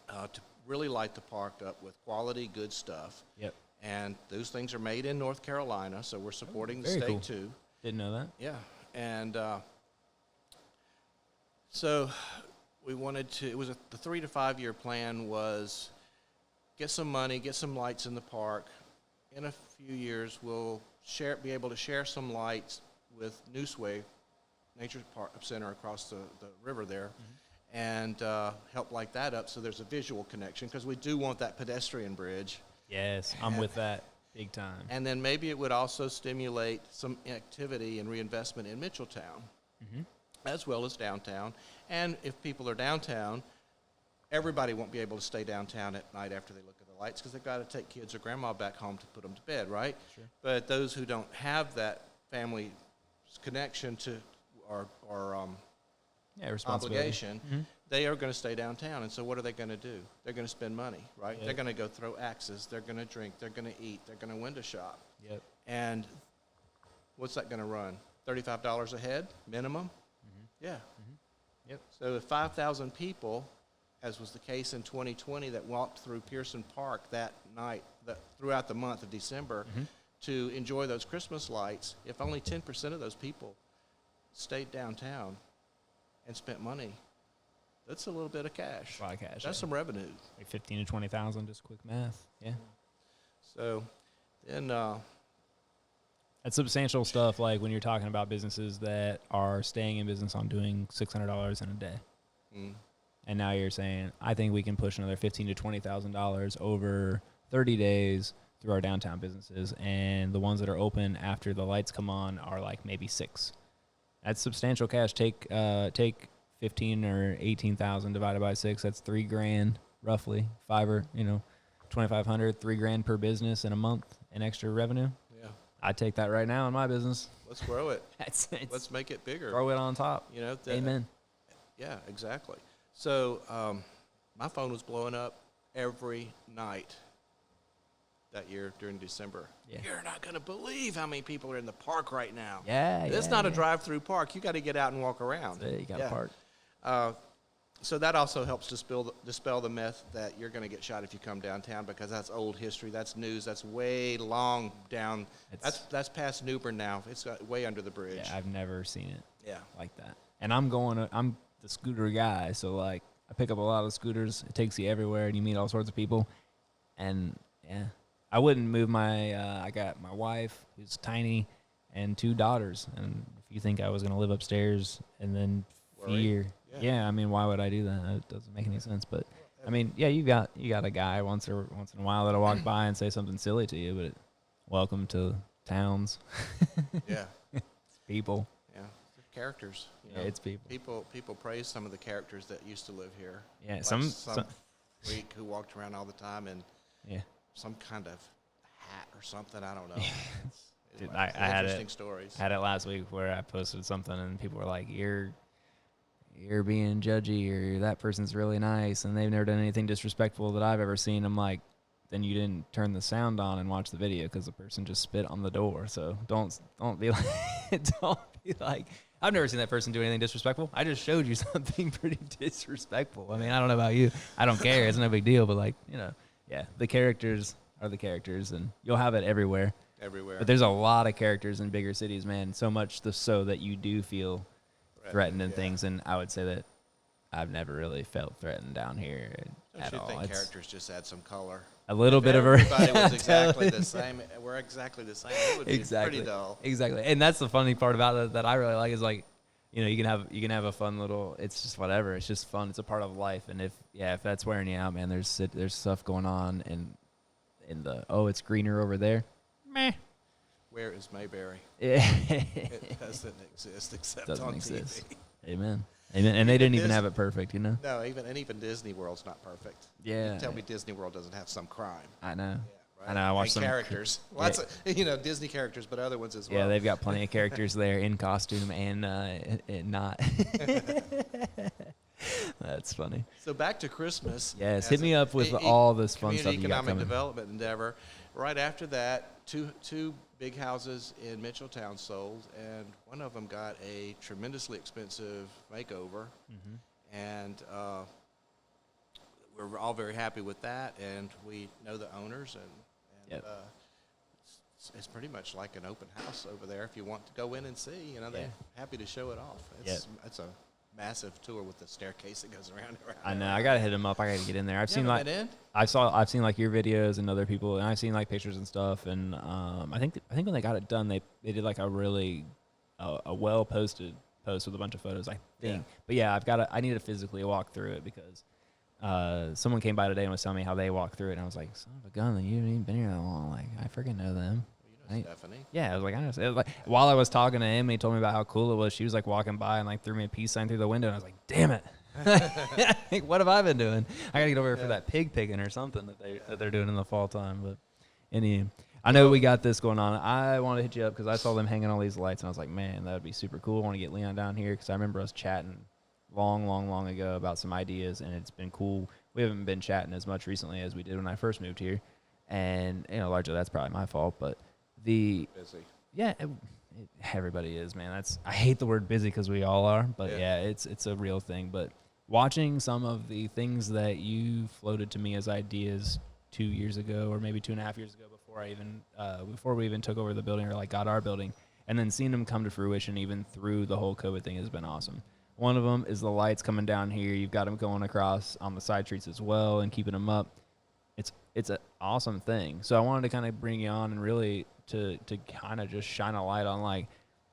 S2: to really light the park up with quality, good stuff.
S1: Yep.
S2: And those things are made in North Carolina, so we're supporting the state
S1: cool.
S2: too.
S1: Didn't know that.
S2: Yeah. And so we wanted to, the 3 to 5 year plan was get some money, get some lights in the park. In a few years, we'll be able to share some lights with Nooseway Nature Park Center across the river there, and help light that up so there's a visual connection, because we do want that pedestrian bridge.
S1: Yes, I'm with that big time.
S2: And then maybe it would also stimulate some activity and reinvestment in Mitchelltown, as well as downtown. And if people are downtown, everybody won't be able to stay downtown at night after they look at the lights, because they've got to take kids or grandma back home to put them to bed, right?
S1: Sure.
S2: But those who don't have that family connection to or
S1: responsibility.
S2: obligation, they are going to stay downtown. And so what are they going to do? They're going to spend money, right?
S1: Yep.
S2: They're going to go throw axes. They're going to drink. They're going to eat. They're going to window shop.
S1: Yep.
S2: And what's that going to run? $35 a head minimum? Yeah.
S1: Yep.
S2: So if 5,000 people, as was the case in 2020, that walked through Pearson Park that night, throughout the month of December, to enjoy those Christmas lights, if only 10% of those people stayed downtown and spent money, that's a little bit of cash.
S1: A lot of cash.
S2: That's some revenue.
S1: Like 15 to 20,000, just quick math. Yeah.
S2: So then,
S1: That's substantial stuff, like when you're talking about businesses that are staying in business on doing $600 in a day. And now you're saying, I think we can push another $15,000 to $20,000 over 30 days through our downtown businesses, and the ones that are open after the lights come on are like maybe 6. That's substantial cash. Take 15 or 18,000 divided by 6. That's $3,000 roughly. $5 2,500, $3,000 per business in a month in extra revenue.
S2: yeah,
S1: I'd take that right now in my business.
S2: let's grow it.
S1: It's
S2: Let's make it bigger.
S1: throw it on top.
S2: You know,
S1: Amen.
S2: Yeah, exactly. So my phone was blowing up every night that year during December.
S1: Yeah.
S2: You're not going to believe how many people are in the park right now.
S1: Yeah,
S2: It's not a drive-through park. You got to get out and walk around.
S1: You got to park.
S2: So that also helps dispel the myth that you're going to get shot if you come downtown, because that's old history. That's news. That's way long down. That's past Newbern now. It's way under the bridge.
S1: Yeah, I've never seen it.
S2: Yeah.
S1: Like that. And I'm the scooter guy, so like I pick up a lot of scooters. It takes you everywhere, and you meet all sorts of people. And yeah, I wouldn't move I got my wife, who's tiny, and 2 daughters. And if you think I was going to live upstairs and then fear, yeah, I mean, why would I do that? It doesn't make any sense. But I mean, yeah, you got a guy once in a while that'll walk by and say something silly to you, but welcome to towns.
S2: Yeah.
S1: It's people.
S2: Yeah. Characters.
S1: Yeah, it's people.
S2: People praise some of the characters that used to live here.
S1: Yeah,
S2: like
S1: some
S2: freak who walked around all the time in some kind of hat or something. I don't know.
S1: Dude,
S2: Anyway,
S1: I had
S2: interesting
S1: it.
S2: stories.
S1: Had it last week where I posted something and people were like, "You're being judgy," or "that person's really nice," and they've never done anything disrespectful that I've ever seen. I'm like, then you didn't turn the sound on and watch the video, because the person just spit on the door. So don't be like, don't be like, I've never seen that person do anything disrespectful. I just showed you something pretty disrespectful. I mean, I don't know about you. I don't care. It's no big deal. But like, yeah, the characters are the characters, and you'll have it everywhere. But there's a lot of characters in bigger cities, man. So much so that you do feel threatened and things. And I would say that I've never really felt threatened down here at all.
S2: I think characters just add some color.
S1: A little bit of
S2: everybody was exactly the same. We're exactly the same. It would be pretty dull.
S1: Exactly. And that's the funny part about it that I really like, is like, you can have a fun little, it's just whatever. It's just fun. It's a part of life. And if that's wearing you out, man, there's stuff going on in the, it's greener over there. Meh.
S2: Where is Mayberry?
S1: Yeah.
S2: It doesn't exist except on TV.
S1: Amen. And they didn't even have it perfect,
S2: No, even Disney World's not perfect.
S1: Yeah.
S2: You tell me Disney World doesn't have some crime.
S1: I know.
S2: Yeah, right?
S1: I know. I watched some
S2: characters. Lots of Disney characters, but other ones as well.
S1: Yeah, they've got plenty of characters there in costume and not. That's funny.
S2: So back to Christmas.
S1: Yes, hit me up with all this fun stuff you got
S2: economic
S1: coming.
S2: development endeavor. Right after that, two big houses in Mitchelltown sold, and one of them got a tremendously expensive makeover, and we're all very happy with that, and we know the owners, and it's pretty much like an open house over there. If you want to go in and see, they're happy to show it off. It's a massive tour with the staircase that goes around.
S1: I know. I gotta hit them up. I gotta get in there. I've seen like your videos and other people, and I've seen like pictures and stuff. And I think when they got it done, they did like a really a well posted post with a bunch of photos, I think.
S2: Yeah.
S1: But yeah, I need to physically walk through it, because someone came by today and was telling me how they walked through it, and I was like, son of a gun, you haven't even been here that long. Like, I freaking know them.
S2: Stephanie.
S1: Yeah, I was like, I know. Like, while I was talking to him, and he told me about how cool it was. She was like walking by and like threw me a peace sign through the window, and I was like, damn it. Like, what have I been doing? I gotta get over here for that pig picking or something that they're doing in the fall time. But anyway, I know we got this going on. I want to hit you up because I saw them hanging all these lights, and I was like, man, that would be super cool. I want to get Leon down here because I remember us chatting long ago about some ideas, and it's been cool. We haven't been chatting as much recently as we did when I first moved here, and largely that's probably my fault. But
S2: Busy.
S1: everybody is, man. I hate the word busy because we all are, but it's a real thing. But watching some of the things that you floated to me as ideas 2 years ago, or maybe 2.5 years ago, before we even took over the building or like got our building, and then seeing them come to fruition even through the whole COVID thing has been awesome. One of them is the lights coming down here. You've got them going across on the side streets as well and keeping them up. It's an awesome thing. So I wanted to kind of bring you on and really to kind of just shine a light on, like,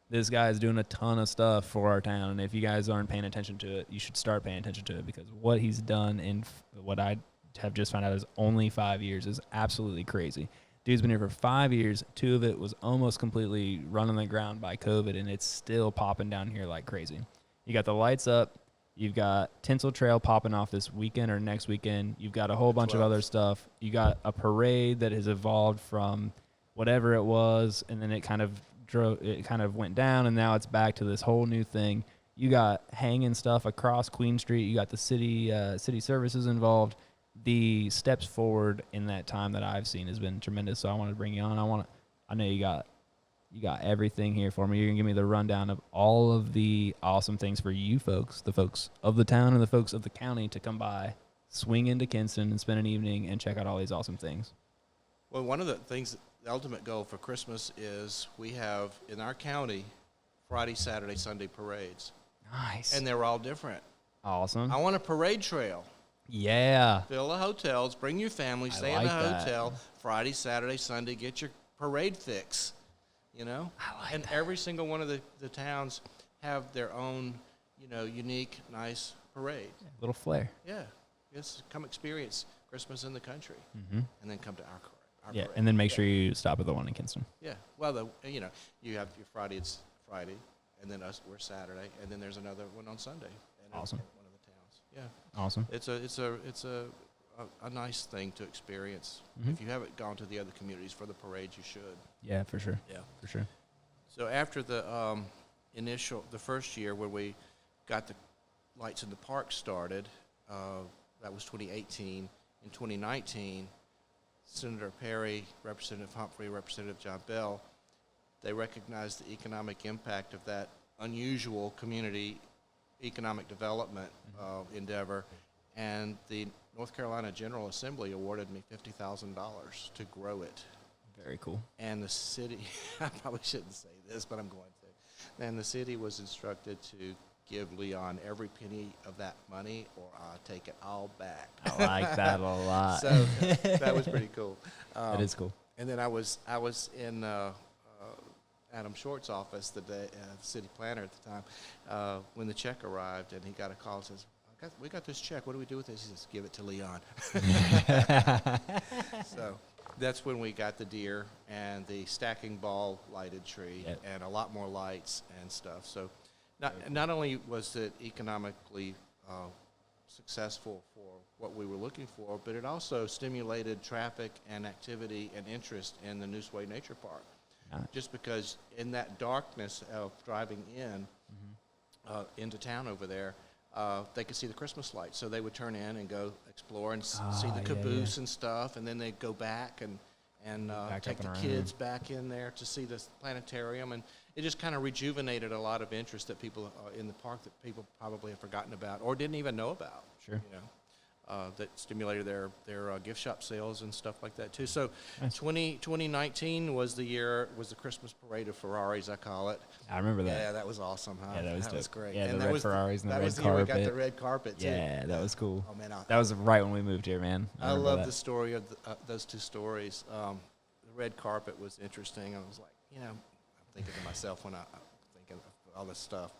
S1: this guy is doing a ton of stuff for our town. And if you guys aren't paying attention to it, you should start paying attention to it, because what he's done in what I have just found out is only 5 years is absolutely crazy. Dude's been here for 5 years. 2 of it was almost completely run on the ground by COVID, and it's still popping down here like crazy. You got the lights up. You've got Tinsel Trail popping off this weekend or next weekend. You've got a whole bunch of other stuff. You got a parade that has evolved from whatever it was, and then it kind of went down, and now it's back to this whole new thing. You got hanging stuff across Queen Street. You got the city services involved. The steps forward in that time that I've seen has been tremendous. So I wanted to bring you on. I know you got everything here for me. You're gonna give me the rundown of all of the awesome things for you folks, the folks of the town and the folks of the county, to come by, swing into Kinston and spend an evening and check out all these awesome things.
S2: Well, one of the things, the ultimate goal for Christmas is we have in our county Friday, Saturday, Sunday parades.
S1: Nice.
S2: And they're all different.
S1: Awesome.
S2: I want a parade trail.
S1: Yeah.
S2: Fill the hotels, bring your family, stay in the hotel, Friday, Saturday, Sunday, get your parade fix,
S1: I like
S2: and
S1: that.
S2: every single one of the towns have their own, unique, nice parade.
S1: Yeah, little flair.
S2: Yeah. Just come experience Christmas in the country,
S1: Mm-hmm.
S2: and then come to our
S1: Yeah,
S2: parade.
S1: and then make sure you stop at the one in Kinston.
S2: Yeah. Well, you have your Friday, it's Friday, and then we're Saturday, and then there's another one on Sunday.
S1: Awesome.
S2: In one of the towns. Yeah.
S1: Awesome.
S2: It's a nice thing to experience.
S1: Mhm.
S2: If you haven't gone to the other communities for the parades, you should.
S1: Yeah, for sure.
S2: Yeah.
S1: For sure.
S2: So after the first year where we got the lights in the park started, that was 2018. In 2019, Senator Perry, Representative Humphrey, Representative John Bell, they recognized the economic impact of that unusual community economic development endeavor, and the North Carolina General Assembly awarded me $50,000 to grow it.
S1: Very cool.
S2: And the city, I probably shouldn't say this, but I'm going to. And the city was instructed to give Leon every penny of that money, or I'll take it all back.
S1: I like that a lot.
S2: So that was pretty cool.
S1: That is cool.
S2: And then I was in Adam Short's office the day, city planner at the time, when the check arrived, and he got a call and says, we got this check. What do we do with this? He says, give it to Leon. So that's when we got the deer and the stacking ball lighted tree,
S1: Yep.
S2: and a lot more lights and stuff. So not only was it economically successful for what we were looking for, but it also stimulated traffic and activity and interest in the Newsway Nature Park.
S1: Nice.
S2: Just because in that darkness of driving in into town over there, they could see the Christmas lights. So they would turn in and go explore and see the caboose and stuff, and then they'd go back and take the kids back in there to see the planetarium. And it just kind of rejuvenated a lot of interest that people in the park that people probably have forgotten about or didn't even know about.
S1: Sure.
S2: That stimulated their gift shop sales and stuff like that too. So
S1: Nice.
S2: 2019 was the Christmas parade of Ferraris, I call it.
S1: I remember that.
S2: Yeah, that was awesome, huh?
S1: Yeah, that was
S2: that
S1: dope.
S2: was great.
S1: Yeah,
S2: and
S1: the
S2: that
S1: red
S2: was
S1: Ferraris and the
S2: that
S1: red
S2: was the year we got
S1: carpet.
S2: the red carpet too.
S1: Yeah, that was cool.
S2: Oh man,
S1: That was right when we moved here, man.
S2: I
S1: remember
S2: love
S1: that.
S2: the story of those two stories. The red carpet was interesting. I was like, I'm thinking to myself when I'm thinking of all this stuff.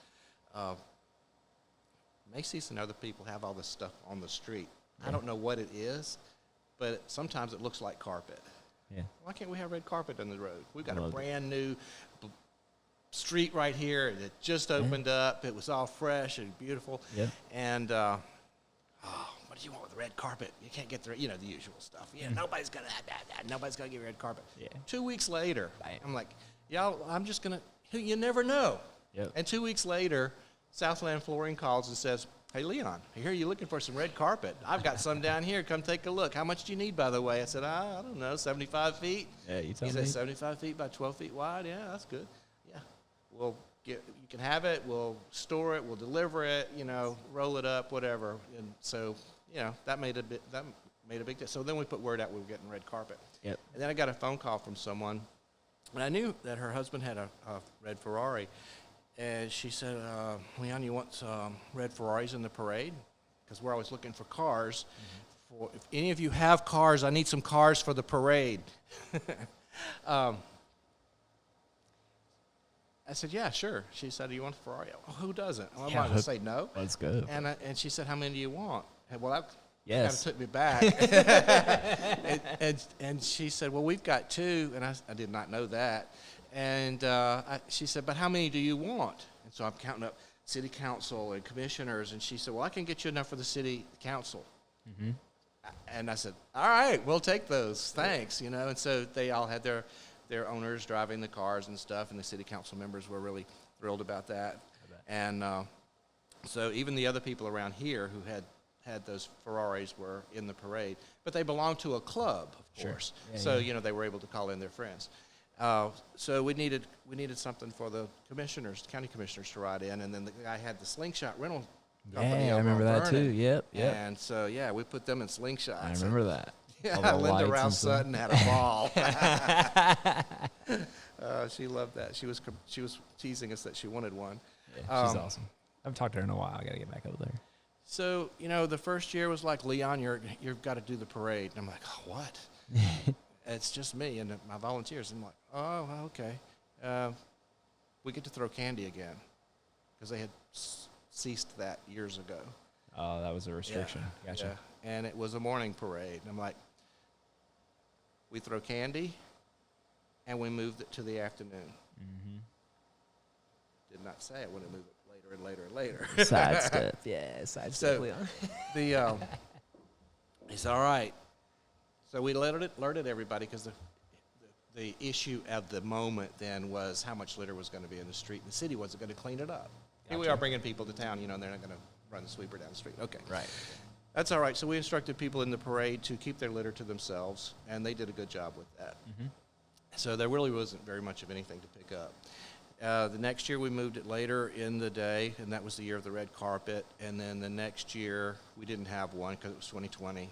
S2: Macy's and other people have all this stuff on the street. I don't know what it is, but sometimes it looks like carpet.
S1: Yeah.
S2: Why can't we have red carpet on the road? We've got a
S1: Loved it.
S2: brand new street right here that just opened up. It was all fresh and beautiful.
S1: Yep.
S2: And what do you want with the red carpet? You can't get the usual stuff. Yeah, nobody's gonna nobody's gonna give you red carpet.
S1: Yeah.
S2: 2 weeks later,
S1: Bam.
S2: I'm like, y'all, I'm just gonna. You never know.
S1: Yep.
S2: And 2 weeks later, Southland Flooring calls and says, "Hey, Leon, I hear you looking for some red carpet. I've got some down here. Come take a look. How much do you need, by the way?" I said, I don't know, 75 feet.
S1: Yeah, you tell
S2: He
S1: me.
S2: said, 75 feet by 12 feet wide? Yeah, that's good. Yeah. You can have it. We'll store it. We'll deliver it, roll it up, whatever. And so, that made a big difference. So then we put word out we were getting red carpet.
S1: Yep.
S2: And then I got a phone call from someone, and I knew that her husband had a red Ferrari. And she said, "Leon, you want some red Ferraris in the parade? Because we're always looking for cars. If any of you have cars, I need some cars for the parade." I said, "Yeah, sure." She said, "Do you want a Ferrari?" "Oh, who doesn't?" Well, I'm not going to say no.
S1: Let's go.
S2: And she said, "How many do you want?" Well, that
S1: Yes.
S2: kind of took me back. and she said, "Well, we've got two." And I did not know that. And she said, "But how many do you want?" And so I'm counting up city council and commissioners. And she said, "Well, I can get you enough for the city council."
S1: Mm-hmm.
S2: And I said, "All right, we'll take those. Thanks." And so they all had their owners driving the cars and stuff. And the city council members were really thrilled about that. And so even the other people around here who had those Ferraris were in the parade, but they belonged to a club, of course.
S1: Yeah,
S2: so
S1: yeah.
S2: they were able to call in their friends. So we needed something for the county commissioners to ride in, and then the guy had the slingshot rental company.
S1: Yeah, I
S2: over
S1: remember
S2: on
S1: that too.
S2: Vernon.
S1: Yep.
S2: And so we put them in slingshots.
S1: I remember that.
S2: Yeah,
S1: All the
S2: Linda
S1: lights
S2: Rouse
S1: and stuff.
S2: Sutton had a ball. She loved that. She was teasing us that she wanted one.
S1: Yeah, she's awesome. I haven't talked to her in a while. I got to get back over there.
S2: So, the first year was like, "Leon, you've got to do the parade." And I'm like, "Oh, what?" It's just me and my volunteers. I'm like, "Oh, okay." We get to throw candy again because they had ceased that years ago.
S1: Oh, that was a restriction.
S2: Yeah,
S1: Gotcha.
S2: yeah. And it was a morning parade. And I'm like, we throw candy, and we moved it to the afternoon.
S1: Mm-hmm.
S2: Did not say it when it moved it later and later and later.
S1: Sidestep. Yeah, sidestep.
S2: So
S1: Leon.
S2: He said, "All right." So we alerted everybody because the issue at the moment then was how much litter was going to be in the street, and the city wasn't going to clean it up. Here we
S1: Gotcha.
S2: are bringing people to town, and they're not going to run the sweeper down the street. Okay.
S1: Right.
S2: That's all right. So we instructed people in the parade to keep their litter to themselves, and they did a good job with that.
S1: Mm-hmm.
S2: So there really wasn't very much of anything to pick up. The next year we moved it later in the day, and that was the year of the red carpet. And then the next year we didn't have one because it was 2020.
S1: Yeah.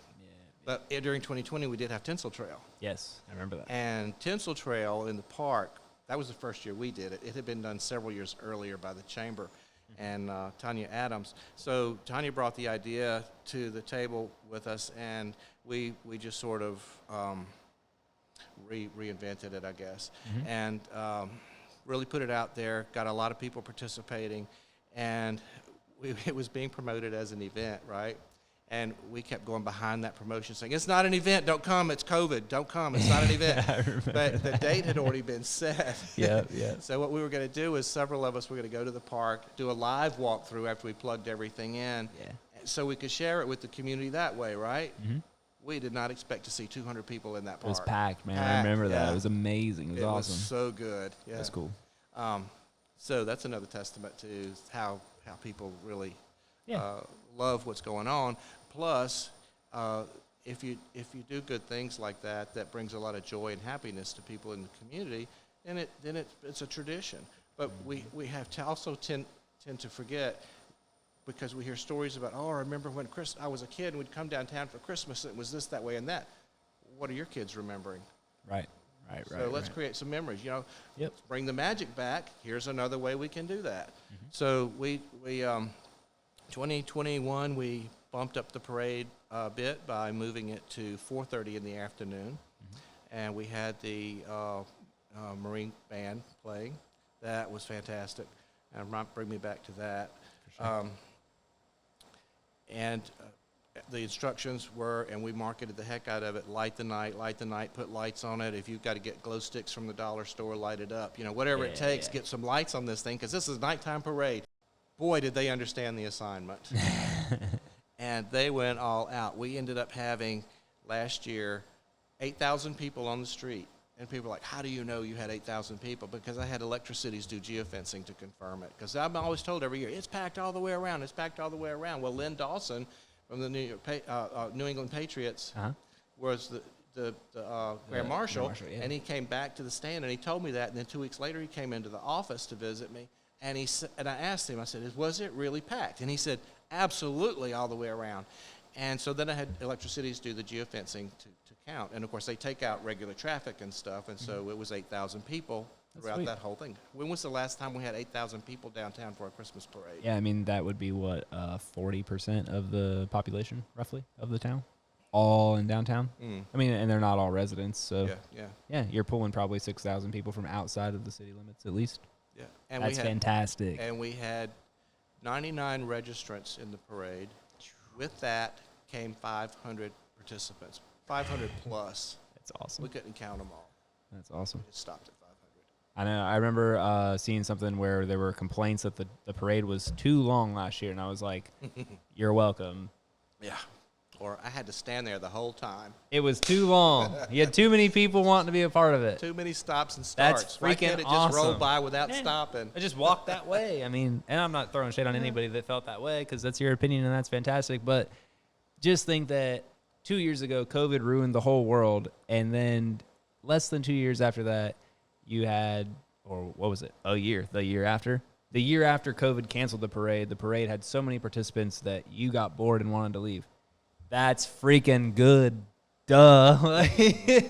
S2: But during 2020 we did have Tinsel Trail.
S1: Yes, I remember that.
S2: And Tinsel Trail in the park, that was the first year we did it. It had been done several years earlier by the chamber and Tanya Adams. So Tanya brought the idea to the table with us, and we just sort of reinvented it, I guess, and really put it out there, got a lot of people participating, and it was being promoted as an event, right? And we kept going behind that promotion saying, "It's not an event, don't come, it's COVID, don't come, it's not an event." But the date had already been set.
S1: Yeah.
S2: So what we were going to do is several of us were going to go to the park, do a live walkthrough after we plugged everything in,
S1: Yeah.
S2: so we could share it with the community that way, right?
S1: Mm-hmm.
S2: We did not expect to see 200 people in that
S1: It
S2: park.
S1: was packed, man. I
S2: Packed,
S1: remember that.
S2: yeah.
S1: It was amazing. It was awesome.
S2: It was so good. Yeah.
S1: That's cool.
S2: So that's another testament to how people really
S1: Yeah.
S2: love what's going on. Plus, if you do good things like that, that brings a lot of joy and happiness to people in the community, then it's a tradition. But we have to also tend to forget, because we hear stories about, "Oh, I remember when I was a kid and we'd come downtown for Christmas, it was this, that way, and that." What are your kids remembering?
S1: Right.
S2: So let's create some memories.
S1: Yep.
S2: Let's bring the magic back. Here's another way we can do that. So we 2021 we bumped up the parade a bit by moving it to 4:30 in the afternoon, and we had the Marine band playing. That was fantastic, and might bring me back to that.
S1: Sure.
S2: And the instructions were, and we marketed the heck out of it, light the night, put lights on it. If you've got to get glow sticks from the dollar store, light it up. Whatever it takes, get some lights on this thing, because this is a nighttime parade. Boy, did they understand the assignment. And they went all out. We ended up having, last year, 8,000 people on the street And people are like, how do you know you had 8,000 people? Because I had Electricities do geofencing to confirm it. Because I'm always told every year, it's packed all the way around. It's packed all the way around. Well, Lynn Dawson from the New England Patriots was the Grand Marshal, yeah. And he came back to the stand and he told me that. And then 2 weeks later, he came into the office to visit me. And I asked him, I said, was it really packed? And he said, absolutely, all the way around. And so then I had Electricities do the geofencing to count. And, of course, they take out regular traffic and stuff. And so it was 8,000 people throughout that whole thing. When was the last time we had 8,000 people downtown for a Christmas parade?
S1: Yeah, I mean, that would be, 40% of the population, roughly, of the town? All in downtown? I mean, and they're not all residents. So, yeah, you're pulling probably 6,000 people from outside of the city limits at least.
S2: Yeah, and
S1: that's fantastic.
S2: And we had 99 registrants in the parade. With that came 500 participants, 500 plus.
S1: That's awesome.
S2: We couldn't count them all.
S1: That's awesome.
S2: It stopped at 500.
S1: I know. I remember seeing something where there were complaints that the parade was too long last year, and I was like, "You're welcome."
S2: Yeah. Or I had to stand there the whole time.
S1: It was too long. You had too many people wanting to be a part of it.
S2: Too many stops and starts.
S1: That's freaking
S2: Why can't it
S1: awesome.
S2: just roll by without stopping?
S1: I just walked that way. I mean, and I'm not throwing shade on anybody that felt that way because that's your opinion and that's fantastic. But just think that 2 years ago, COVID ruined the whole world. And then less than 2 years after that, you had, or what was it, the year after? The year after COVID canceled the parade had so many participants that you got bored and wanted to leave. That's freaking good. Duh.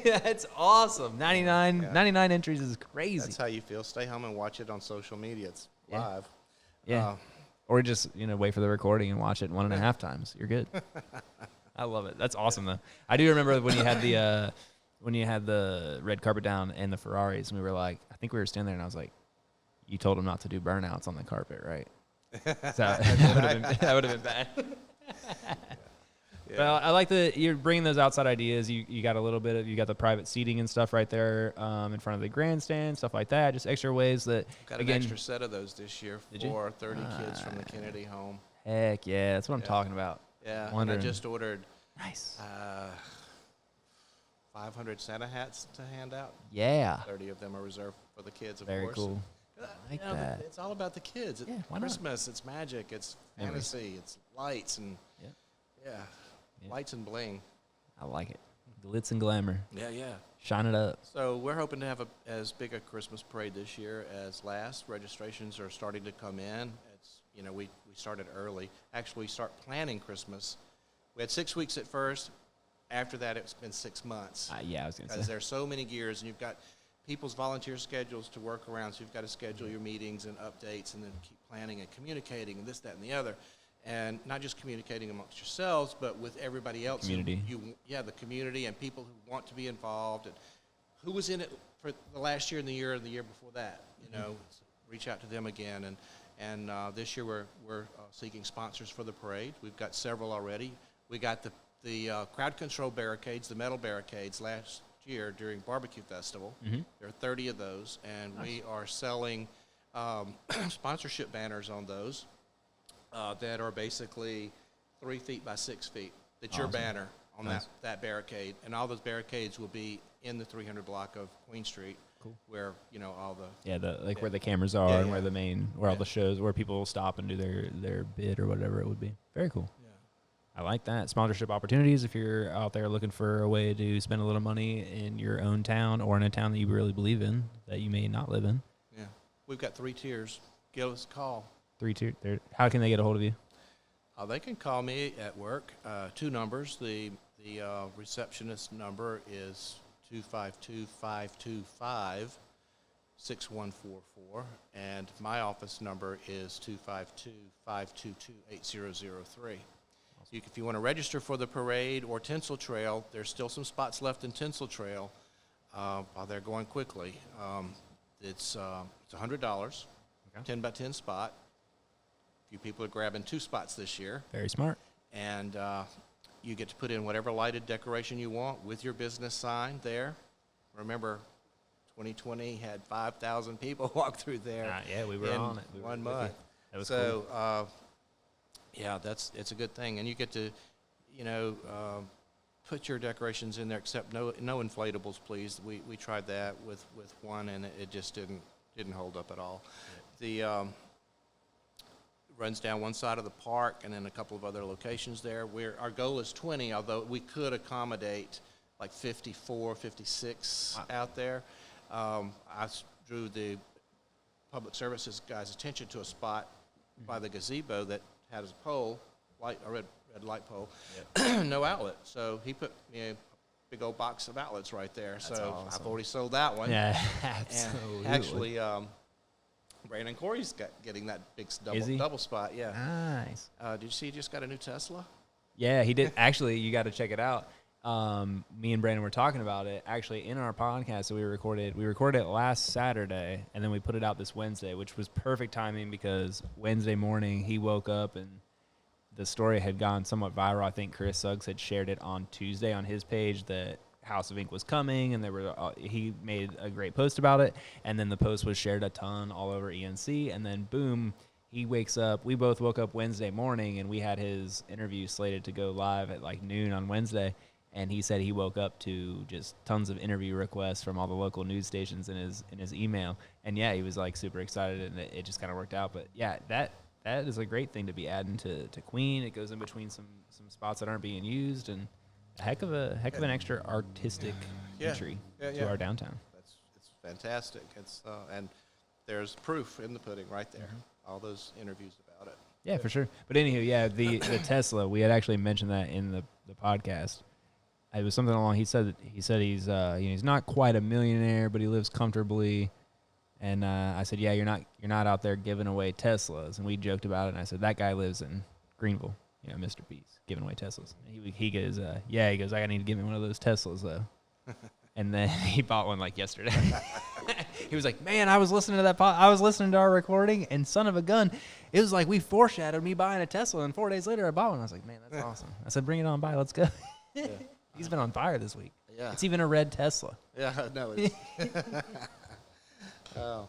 S1: That's awesome. 99 entries is crazy.
S2: That's how you feel. Stay home and watch it on social media. It's live.
S1: Yeah. Or just, wait for the recording and watch it 1.5 times. You're good. I love it. That's awesome, though. I do remember when you had the red carpet down and the Ferraris, and we were like, I think we were standing there, and I was like, you told them not to do burnouts on the carpet, right? So that would have been bad. Yeah. Well, I like that you're bringing those outside ideas. You got a little bit of, you got the private seating and stuff right there in front of the grandstand, stuff like that. Just extra ways that.
S2: Got an extra set of those this year for 30 kids from the Kennedy home.
S1: Heck yeah, that's what I'm talking about.
S2: Yeah, and I just ordered.
S1: Nice.
S2: 500 Santa hats to hand out.
S1: Yeah.
S2: 30 of them are reserved for the kids, of
S1: Very
S2: course.
S1: Very cool. I like that.
S2: It's all about the kids.
S1: Yeah, why
S2: Christmas, it's magic, it's fantasy, it's lights and lights and bling.
S1: I like it. Glitz and glamour.
S2: Yeah.
S1: Shine it up.
S2: So we're hoping to have as big a Christmas parade this year as last. Registrations are starting to come in. It's we started early. Actually, we start planning Christmas. We had 6 weeks at first. After that, it's been 6 months.
S1: I was going to say.
S2: Because there's so many gears, and you've got people's volunteer schedules to work around, so you've got to schedule your meetings and updates and then keep planning and communicating and this, that, and the other. And not just communicating amongst yourselves, but with everybody else.
S1: Community.
S2: The community and people who want to be involved. And who was in it for the last year and the year before that. Reach out to them again. And this year we're seeking sponsors for the parade. We've got several already. We got the crowd control barricades, the metal barricades last year during Barbecue Festival. Mm-hmm. There are 30 of those, and we are selling sponsorship banners on those that are basically 3 feet by 6 feet. That's your banner on that barricade, and all those barricades will be in the 300 block of Queen Street. Cool. Where all the
S1: where the cameras are and where all the shows, where people will stop and do their bid or whatever it would be. Very cool. I like that. Sponsorship opportunities, if you're out there looking for a way to spend a little money in your own town or in a town that you really believe in that you may not live in.
S2: Yeah. We've got 3 tiers. Give us a call.
S1: 3 tiers. How can they get a hold of you?
S2: They can call me at work. 2 numbers. The receptionist number is 252-525-6144, and my office number is 252-522-8003. If you want to register for the parade or Tinsel Trail, there's still some spots left in Tinsel Trail while they're going quickly. It's $100, 10 by 10 spot. A few people are grabbing 2 spots this year.
S1: Very smart.
S2: And you get to put in whatever lighted decoration you want with your business sign there. Remember, 2020 had 5,000 people walk through there.
S1: We were on it.
S2: 1 month.
S1: That was cool.
S2: It's a good thing, and you get to, put your decorations in there, except no inflatables, please. We tried that with one, and it just didn't hold up at all. The runs down one side of the park, and then a couple of other locations there. Our goal is 20, although we could accommodate like 54, 56 out there. I drew the public services guy's attention to a spot by the gazebo that has a pole, a red light pole, no outlet. So he put me a big old box of outlets right there.
S1: That's
S2: so
S1: awesome.
S2: I've already sold that one.
S1: Yeah, absolutely.
S2: And actually, Brandon Corey's getting that big double spot. Yeah.
S1: Nice.
S2: Did you see he just got a new Tesla?
S1: Yeah, he did. Actually, you got to check it out. Me and Brandon were talking about it actually in our podcast that we recorded. We recorded it last Saturday, and then we put it out this Wednesday, which was perfect timing because Wednesday morning he woke up and the story had gone somewhat viral. I think Chris Suggs had shared it on Tuesday on his page that House of Ink was coming, and he made a great post about it, and then the post was shared a ton all over ENC, and then boom, he wakes up. We both woke up Wednesday morning, and we had his interview slated to go live at like noon on Wednesday. And he said he woke up to just tons of interview requests from all the local news stations in his email. And yeah, he was like super excited, and it just kind of worked out. But yeah, that is a great thing to be adding to Queen. It goes in between some spots that aren't being used, and a heck of an extra artistic entry to our downtown.
S2: It's fantastic. And there's proof in the pudding right there. All those interviews about it.
S1: Yeah, for sure. But anywho, yeah, the Tesla, we had actually mentioned that in the podcast. It was something along. He said he's not quite a millionaire, but he lives comfortably. And I said, yeah, you're not out there giving away Teslas. And we joked about it. And I said that guy lives in Greenville, Mr. B's giving away Teslas. And he goes, he goes, I need to give me one of those Teslas though. And then he bought one like yesterday. He was like, man, I was listening to our recording, and son of a gun, it was like we foreshadowed me buying a Tesla, and 4 days later I bought one. I was like, man, that's awesome. I said, bring it on by, let's go. Yeah. He's been on fire this week.
S2: Yeah.
S1: It's even a red Tesla.
S2: Yeah, no. It's oh,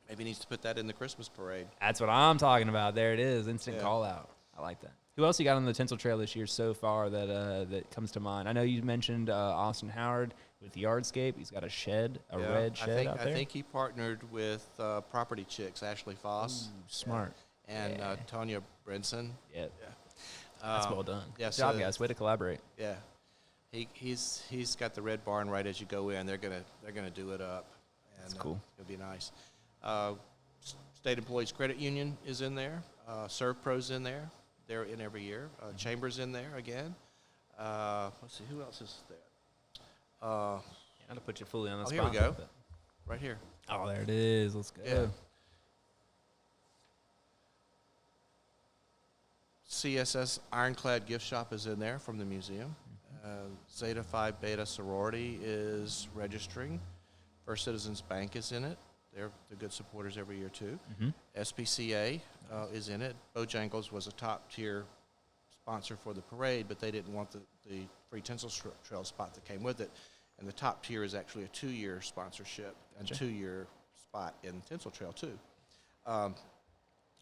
S2: maybe he needs to put that in the Christmas parade.
S1: That's what I'm talking about. There it is. Instant call out. I like that. Who else you got on the Tinsel Trail this year so far that comes to mind? I know you mentioned Austin Howard with Yardscape. He's got a shed, red shed out there.
S2: I think he partnered with Property Chicks, Ashley Foss.
S1: Ooh, smart.
S2: And Tonya Brinson.
S1: Yep. Yeah. That's well done.
S2: Yeah,
S1: Good job, guys. Way to collaborate.
S2: Yeah. He's got the red barn right as you go in. They're gonna do it up. And,
S1: that's cool.
S2: It'll be nice. State Employees Credit Union is in there. ServPro's in there. They're in every year. Chambers in there again. Let's see, who else is there?
S1: Not to put you fully on the spot.
S2: Here we go. Right here.
S1: Oh, there it is. Let's go.
S2: Yeah. CSS Ironclad Gift Shop is in there from the museum. Zeta Phi Beta Sorority is registering. First Citizens Bank is in it. They're good supporters every year, too. SPCA is in it. Bojangles was a top-tier sponsor for the parade, but they didn't want the free Tinsel Trail spot that came with it. And the top tier is actually a 2-year sponsorship and 2-year spot in Tinsel Trail, too.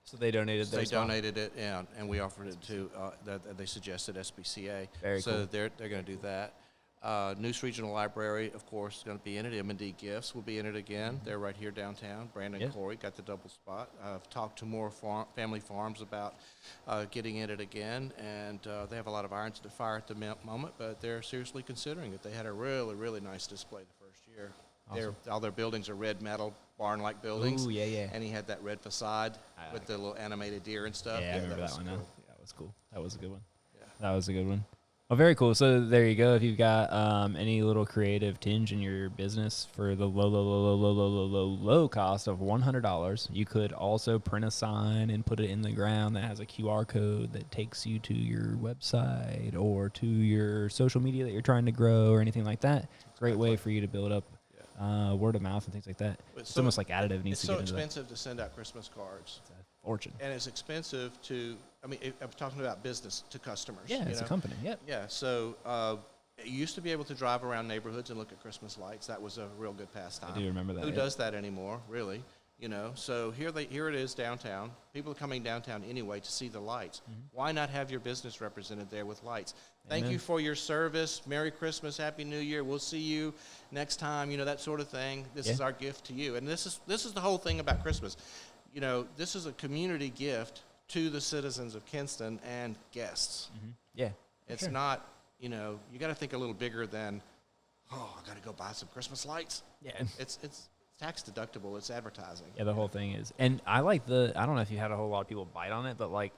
S1: So they donated
S2: They donated it, and we offered it to, they suggested SPCA.
S1: Very
S2: so
S1: cool.
S2: They're going to do that. Noose Regional Library, of course, is going to be in it. M&D Gifts will be in it again. They're right here downtown. Brandon Corey got the double spot. I've talked to more family farms about getting in it again, and they have a lot of irons to fire at the moment, but they're seriously considering it. They had a really, really nice display the first year.
S1: Awesome.
S2: All their buildings are red metal, barn-like buildings.
S1: Ooh, yeah.
S2: And he had that red facade with the little animated deer and stuff.
S1: Yeah, I remember that one.
S2: Cool.
S1: Yeah, that was cool. That was a good one.
S2: Yeah.
S1: That was a good one. Well, very cool. So there you go. If you've got any little creative tinge in your business for the low cost of $100, you could also print a sign and put it in the ground that has a QR code that takes you to your website or to your social media that you're trying to grow or anything like that. Great way for you to build up word of mouth and things like that. It's almost like additive needs to get into that.
S2: It's so expensive to send out Christmas cards.
S1: It's a fortune.
S2: And it's expensive to, I'm talking about business to customers.
S1: Yeah, it's a company. Yep.
S2: Yeah, so you used to be able to drive around neighborhoods and look at Christmas lights. That was a real good pastime.
S1: I do remember that.
S2: Who does that anymore, really? You know, so here it is downtown. People are coming downtown anyway to see the lights. Why not have your business represented there with lights? Thank you for your service. Merry Christmas, Happy New Year. We'll see you next time. You know, that sort of thing. This is our gift to you. And this is the whole thing about Christmas. You know, this is a community gift to the citizens of Kinston and guests.
S1: Yeah,
S2: it's not. You know, you got to think a little bigger than, oh, I got to go buy some Christmas lights.
S1: Yeah,
S2: it's tax deductible. It's advertising.
S1: Yeah, the whole thing is. And I like I don't know if you had a whole lot of people bite on it, but like,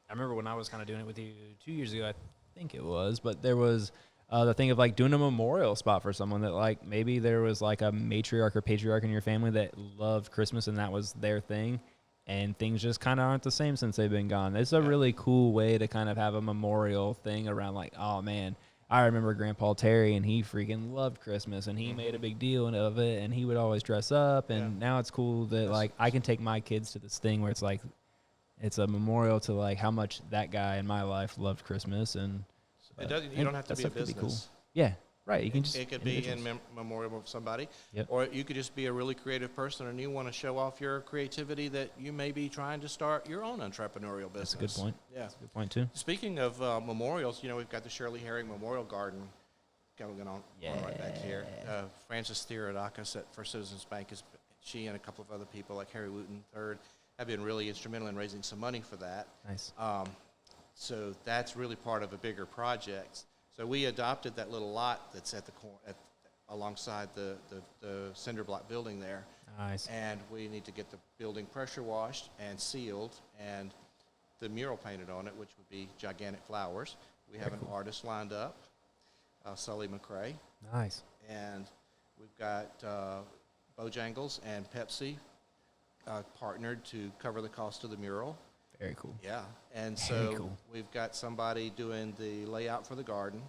S1: I remember when I was kind of doing it with you 2 years ago, I think it was, but there was the thing of like doing a memorial spot for someone that like maybe there was like a matriarch or patriarch in your family that loved Christmas and that was their thing. And things just kind of aren't the same since they've been gone. It's a really cool way to kind of have a memorial thing around like, oh man, I remember Grandpa Terry, and he freaking loved Christmas, and he made a big deal of it, and he would always dress up, and now it's cool that, like, I can take my kids to this thing where it's, like, it's a memorial to, like, how much that guy in my life loved Christmas, and
S2: you don't have to be a business.
S1: Cool. Yeah, right. You can just
S2: it could be in memorial of somebody, or you could just be a really creative person, and you want to show off your creativity that you may be trying to start your own entrepreneurial business.
S1: That's a good point.
S2: Yeah,
S1: that's a good point too.
S2: Speaking of memorials, you know, we've got the Shirley Herring Memorial Garden going on right back here. Frances Theodorakis at First Citizens Bank she and a couple of other people like Harry Wooten III have been really instrumental in raising some money for that.
S1: Nice.
S2: So that's really part of a bigger project. So we adopted that little lot that's at the alongside the cinder block building there.
S1: Nice.
S2: And we need to get the building pressure washed and sealed and the mural painted on it, which would be gigantic flowers. We have an artist lined up, Sully McCrae.
S1: Nice.
S2: And we've got Bojangles and Pepsi partnered to cover the cost of the mural.
S1: Very cool.
S2: Yeah, and so we've got somebody doing the layout for the garden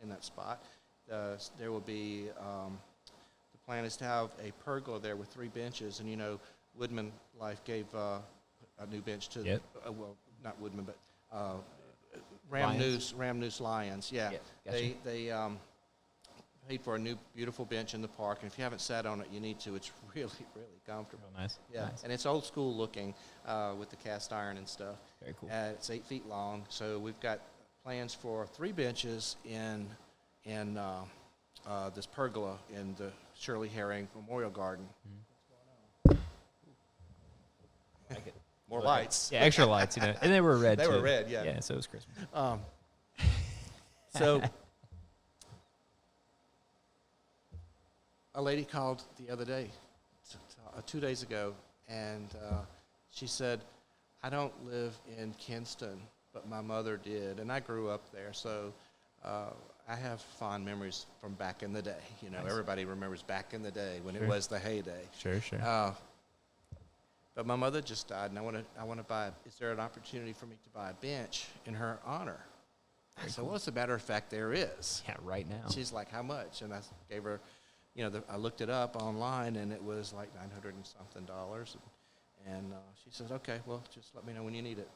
S2: in that spot. There will be, the plan is to have a pergola there with 3 benches, and you know, Woodman Life gave a new bench to, well, not Woodman, but Ramnoose Lions. Yeah, gotcha. They paid for a new beautiful bench in the park, and if you haven't sat on it, you need to. It's really, really comfortable.
S1: Real nice.
S2: Yeah, nice. And it's old school looking with the cast iron and stuff.
S1: Very cool.
S2: It's 8 feet long, so we've got plans for 3 benches in this pergola in the Shirley Herring Memorial Garden.
S1: Like it.
S2: More lights.
S1: Yeah, extra lights, you know. And they were red,
S2: They
S1: too.
S2: were red, yeah.
S1: Yeah, so it was Christmas.
S2: So a lady called the other day, 2 days ago, and she said, I don't live in Kinston, but my mother did, and I grew up there, so I have fond memories from back in the day. You know, everybody remembers back in the day when it was the heyday.
S1: Sure.
S2: But my mother just died, and I want to buy. Is there an opportunity for me to buy a bench in her honor? I said, well, as a matter of fact, there is.
S1: Yeah, right now.
S2: She's like, how much? And I gave her, you know, I looked it up online, and it was like $900 and something. And she says, okay, well, just let me know when you need it.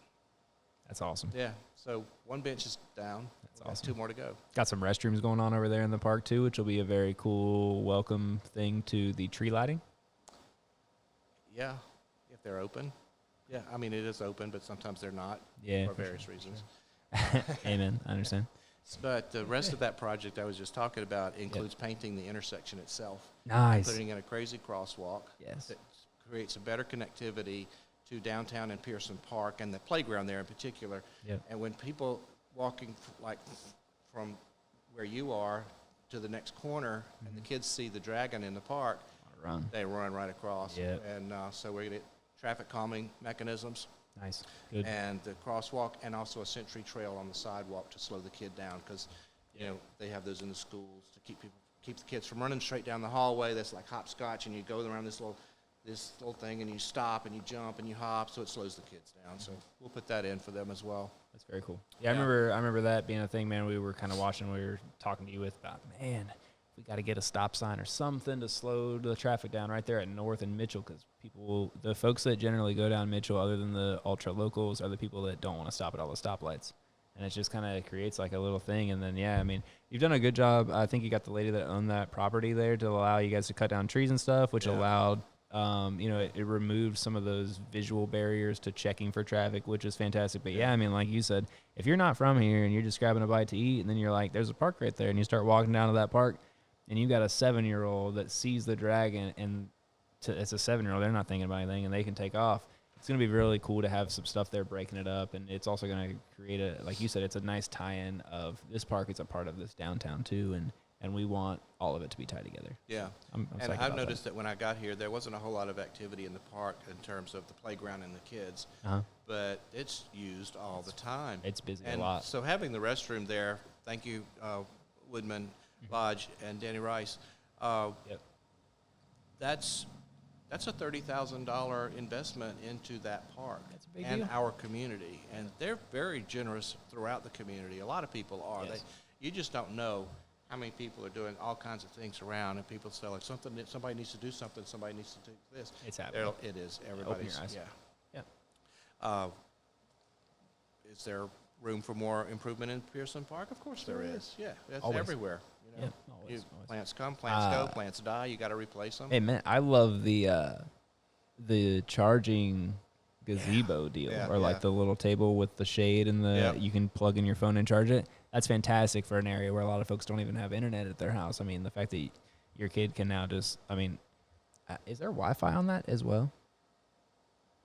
S1: That's awesome.
S2: Yeah. So 1 bench is down.
S1: That's awesome.
S2: 2 more to go.
S1: Got some restrooms going on over there in the park, too, which will be a very cool welcome thing to the tree lighting.
S2: Yeah, if they're open. Yeah, I mean, it is open, but sometimes they're not for various reasons.
S1: Amen. I understand.
S2: But the rest of that project I was just talking about includes painting the intersection itself.
S1: Nice.
S2: Putting in a crazy crosswalk.
S1: Yes.
S2: That creates a better connectivity to downtown and Pearson Park and the playground there in particular.
S1: Yep.
S2: And when people walking like from where you are to the next corner and the kids see the dragon in the park, they run right across.
S1: Yep.
S2: And so we're going to get traffic calming mechanisms.
S1: Nice. Good.
S2: And the crosswalk, and also a sentry trail on the sidewalk to slow the kid down, because you know they have those in the schools to keep the kids from running straight down the hallway. That's like hopscotch, and you go around this little thing, and you stop and you jump and you hop, so it slows the kids down. So we'll put that in for them as well.
S1: That's very cool. Yeah, I remember that being a thing, man. We were kind of watching. We were talking to you with about, man, we got to get a stop sign or something to slow the traffic down right there at North and Mitchell, because the folks that generally go down Mitchell, other than the ultra locals, are the people that don't want to stop at all the stoplights. And it just kind of creates like a little thing. And then, I mean, you've done a good job. I think you got the lady that owned that property there to allow you guys to cut down trees and stuff, which allowed It removed some of those visual barriers to checking for traffic, which is fantastic. But yeah, I mean, like you said, if you're not from here and you're just grabbing a bite to eat, and then you're like, there's a park right there, and you start walking down to that park, and you got a 7-year-old that sees the dragon, and it's a 7-year-old, they're not thinking about anything, and they can take off. It's going to be really cool to have some stuff there breaking it up, and it's also going to create like you said, it's a nice tie-in of this park. It's a part of this downtown too, and we want all of it to be tied together.
S2: Yeah.
S1: I'm
S2: and I've noticed that when I got here, there wasn't a whole lot of activity in the park in terms of the playground and the kids, but it's used all the time.
S1: It's busy
S2: and
S1: a lot.
S2: So having the restroom there, thank you, Woodman Lodge and Danny Rice, that's a $30,000 investment into that park. That's a big deal. Our community. And they're very generous throughout the community. A lot of people are.
S1: Yes.
S2: You just don't know how many people are doing all kinds of things around, and people say, like, somebody needs to do something, somebody needs to do this.
S1: It's happening.
S2: It is. Everybody's.
S1: Open your eyes.
S2: Yeah. Is there room for more improvement in Pearson Park? Of course there is. Yeah, that's
S1: always.
S2: Everywhere.
S1: Yeah, always.
S2: Plants come, plants go, plants die. You got to replace them.
S1: Hey man, I love the charging gazebo deal, or like the little table with the shade and you can plug in your phone and charge it. That's fantastic for an area where a lot of folks don't even have internet at their house. I mean, the fact that your kid can now just, is there Wi-Fi on that as well?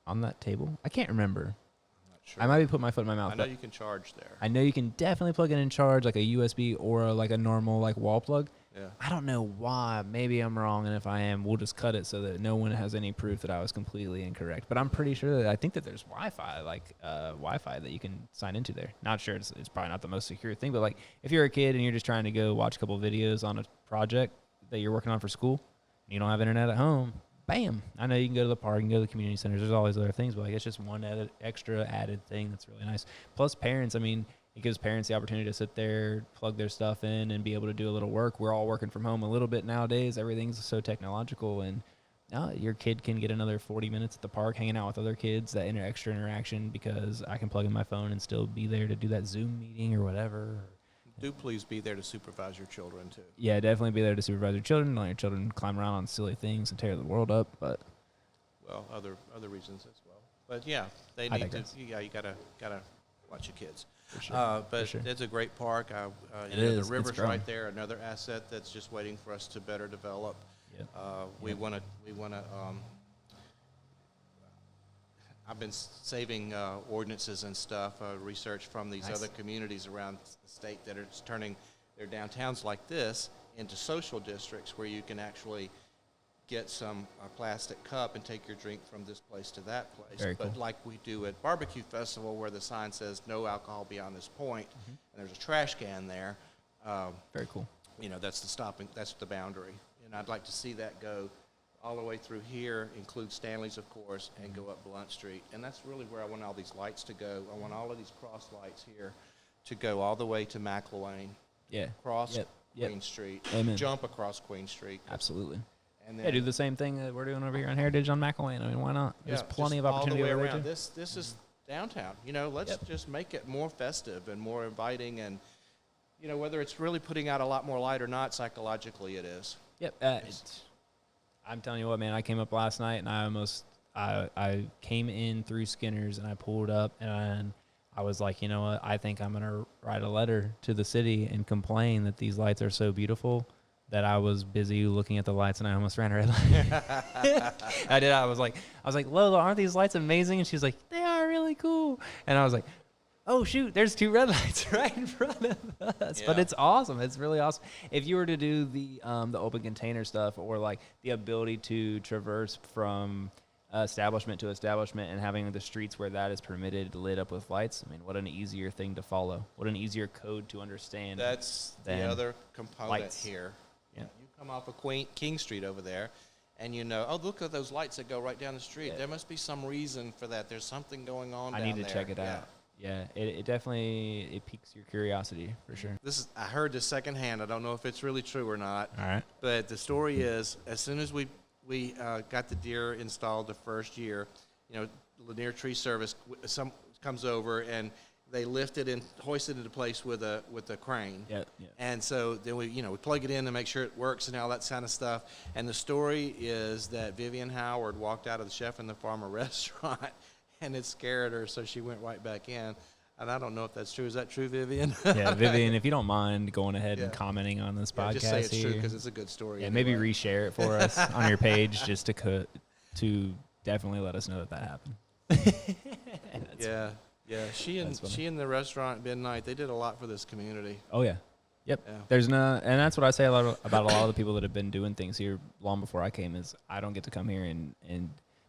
S1: On that table? I can't remember.
S2: Sure.
S1: I might be putting my foot in my mouth.
S2: I know you can charge there.
S1: I know you can definitely plug in and charge like a USB or like a normal like wall plug.
S2: Yeah.
S1: I don't know why. Maybe I'm wrong, and if I am, we'll just cut it so that no one has any proof that I was completely incorrect. But I'm pretty sure I think that there's Wi-Fi that you can sign into there. Not sure. It's probably not the most secure thing, but like if you're a kid and you're just trying to go watch a couple of videos on a project that you're working on for school, and you don't have internet at home, bam! I know you can go to the park, you can go to the community centers. There's always other things, but like it's just one extra added thing that's really nice. Plus, parents. It gives parents the opportunity to sit there, plug their stuff in, and be able to do a little work. We're all working from home a little bit nowadays. Everything's so technological, and now your kid can get another 40 minutes at the park hanging out with other kids, that extra interaction, because I can plug in my phone and still be there to do that Zoom meeting or whatever.
S2: Do please be there to supervise your children, too.
S1: Yeah, definitely be there to supervise your children. Don't let your children climb around on silly things and tear the world up, but...
S2: Well, other reasons as well. But, yeah, they need to... Yeah, you gotta watch your kids.
S1: For sure.
S2: But
S1: sure.
S2: It's a great park.
S1: It is.
S2: The river's right there, another asset that's just waiting for us to better develop.
S1: Yep.
S2: We want to. I've been saving ordinances and stuff, research from these other communities around the state that are turning their downtowns like this into social districts where you can actually get some plastic cup and take your drink from this place to that place.
S1: Very
S2: but
S1: cool.
S2: like we do at Barbecue Festival, where the sign says no alcohol beyond this point, and there's a trash can there.
S1: Very cool.
S2: That's the boundary. And I'd like to see that go all the way through here, include Stanley's, of course, and go up Blunt Street. And that's really where I want all these lights to go. I want all of these cross lights here to go all the way to McElwain.
S1: Yeah.
S2: Cross Queen Street.
S1: Amen.
S2: Jump across Queen Street.
S1: Absolutely.
S2: And then,
S1: do the same thing that we're doing over here on Heritage on McElwain. Why not? There's plenty of opportunity
S2: all the way
S1: over there
S2: around.
S1: too.
S2: This is downtown. Let's just make it more festive and more inviting, and whether it's really putting out a lot more light or not, psychologically it is.
S1: Yep. I'm telling you what, man. I came up last night and I came in through Skinner's and I pulled up and I was like, you know what? I think I'm gonna write a letter to the city and complain that these lights are so beautiful. That I was busy looking at the lights and I almost ran a red light. I did. I was like, Lola, aren't these lights amazing? And she's like, they are really cool. And I was like, oh shoot, there's 2 red lights right in front of us. Yeah. But it's awesome. It's really awesome. If you were to do the open container stuff, or like the ability to traverse from establishment to establishment and having the streets where that is permitted lit up with lights, what an easier thing to follow. What an easier code to understand.
S2: That's the other component
S1: lights.
S2: Here.
S1: Yeah.
S2: You come off of King Street over there, and look at those lights that go right down the street. Yeah. There must be some reason for that. There's something going on down there.
S1: I need to check it out. Yeah, it definely piques your curiosity for sure.
S2: I heard this secondhand. I don't know if it's really true or not.
S1: All right.
S2: But the story is, as soon as we got the deer installed the first year, Lanier Tree Service comes over and they lift it and hoist it into place with a crane.
S1: Yeah.
S2: And so then we plug it in to make sure it works and all that kind of stuff. And the story is that Vivian Howard walked out of the Chef and the Farmer restaurant, and it scared her, so she went right back in. And I don't know if that's true. Is that true, Vivian?
S1: Yeah, Vivian, if you don't mind going ahead and commenting on this podcast,
S2: just say it's
S1: here.
S2: true because it's a good story.
S1: Yeah,
S2: anyway.
S1: maybe reshare it for us on your page just to definitely let us know that happened.
S2: Yeah. She and the restaurant Midnight, they did a lot for this community.
S1: Oh yeah, yep.
S2: Yeah.
S1: And that's what I say about a lot of the people that have been doing things here long before I came. Is I don't get to come here and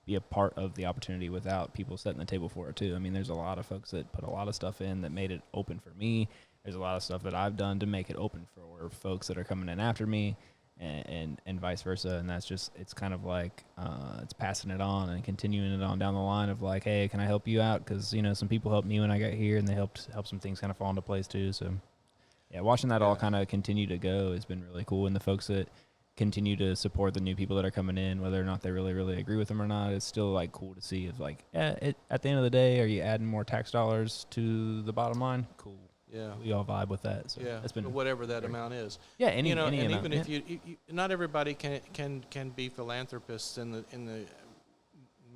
S1: be a part of the opportunity without people setting the table for it too. I mean, there's a lot of folks that put a lot of stuff in that made it open for me. There's a lot of stuff that I've done to make it open for folks that are coming in after me. And vice versa, and that's just, it's kind of like it's passing it on and continuing it on down the line of like, hey, can I help you out? Because some people helped me when I got here, and they helped some things kind of fall into place too. So yeah, watching that all kind of continue to go has been really cool, and the folks that continue to support the new people that are coming in, whether or not they really agree with them or not, it's still like cool to see. Of like, at the end of the day, are you adding more tax dollars to the bottom line? Cool.
S2: Yeah,
S1: we all vibe with that. So
S2: yeah,
S1: that's been
S2: whatever that amount is.
S1: Yeah, any
S2: and
S1: amount,
S2: even if you not everybody can be philanthropists in the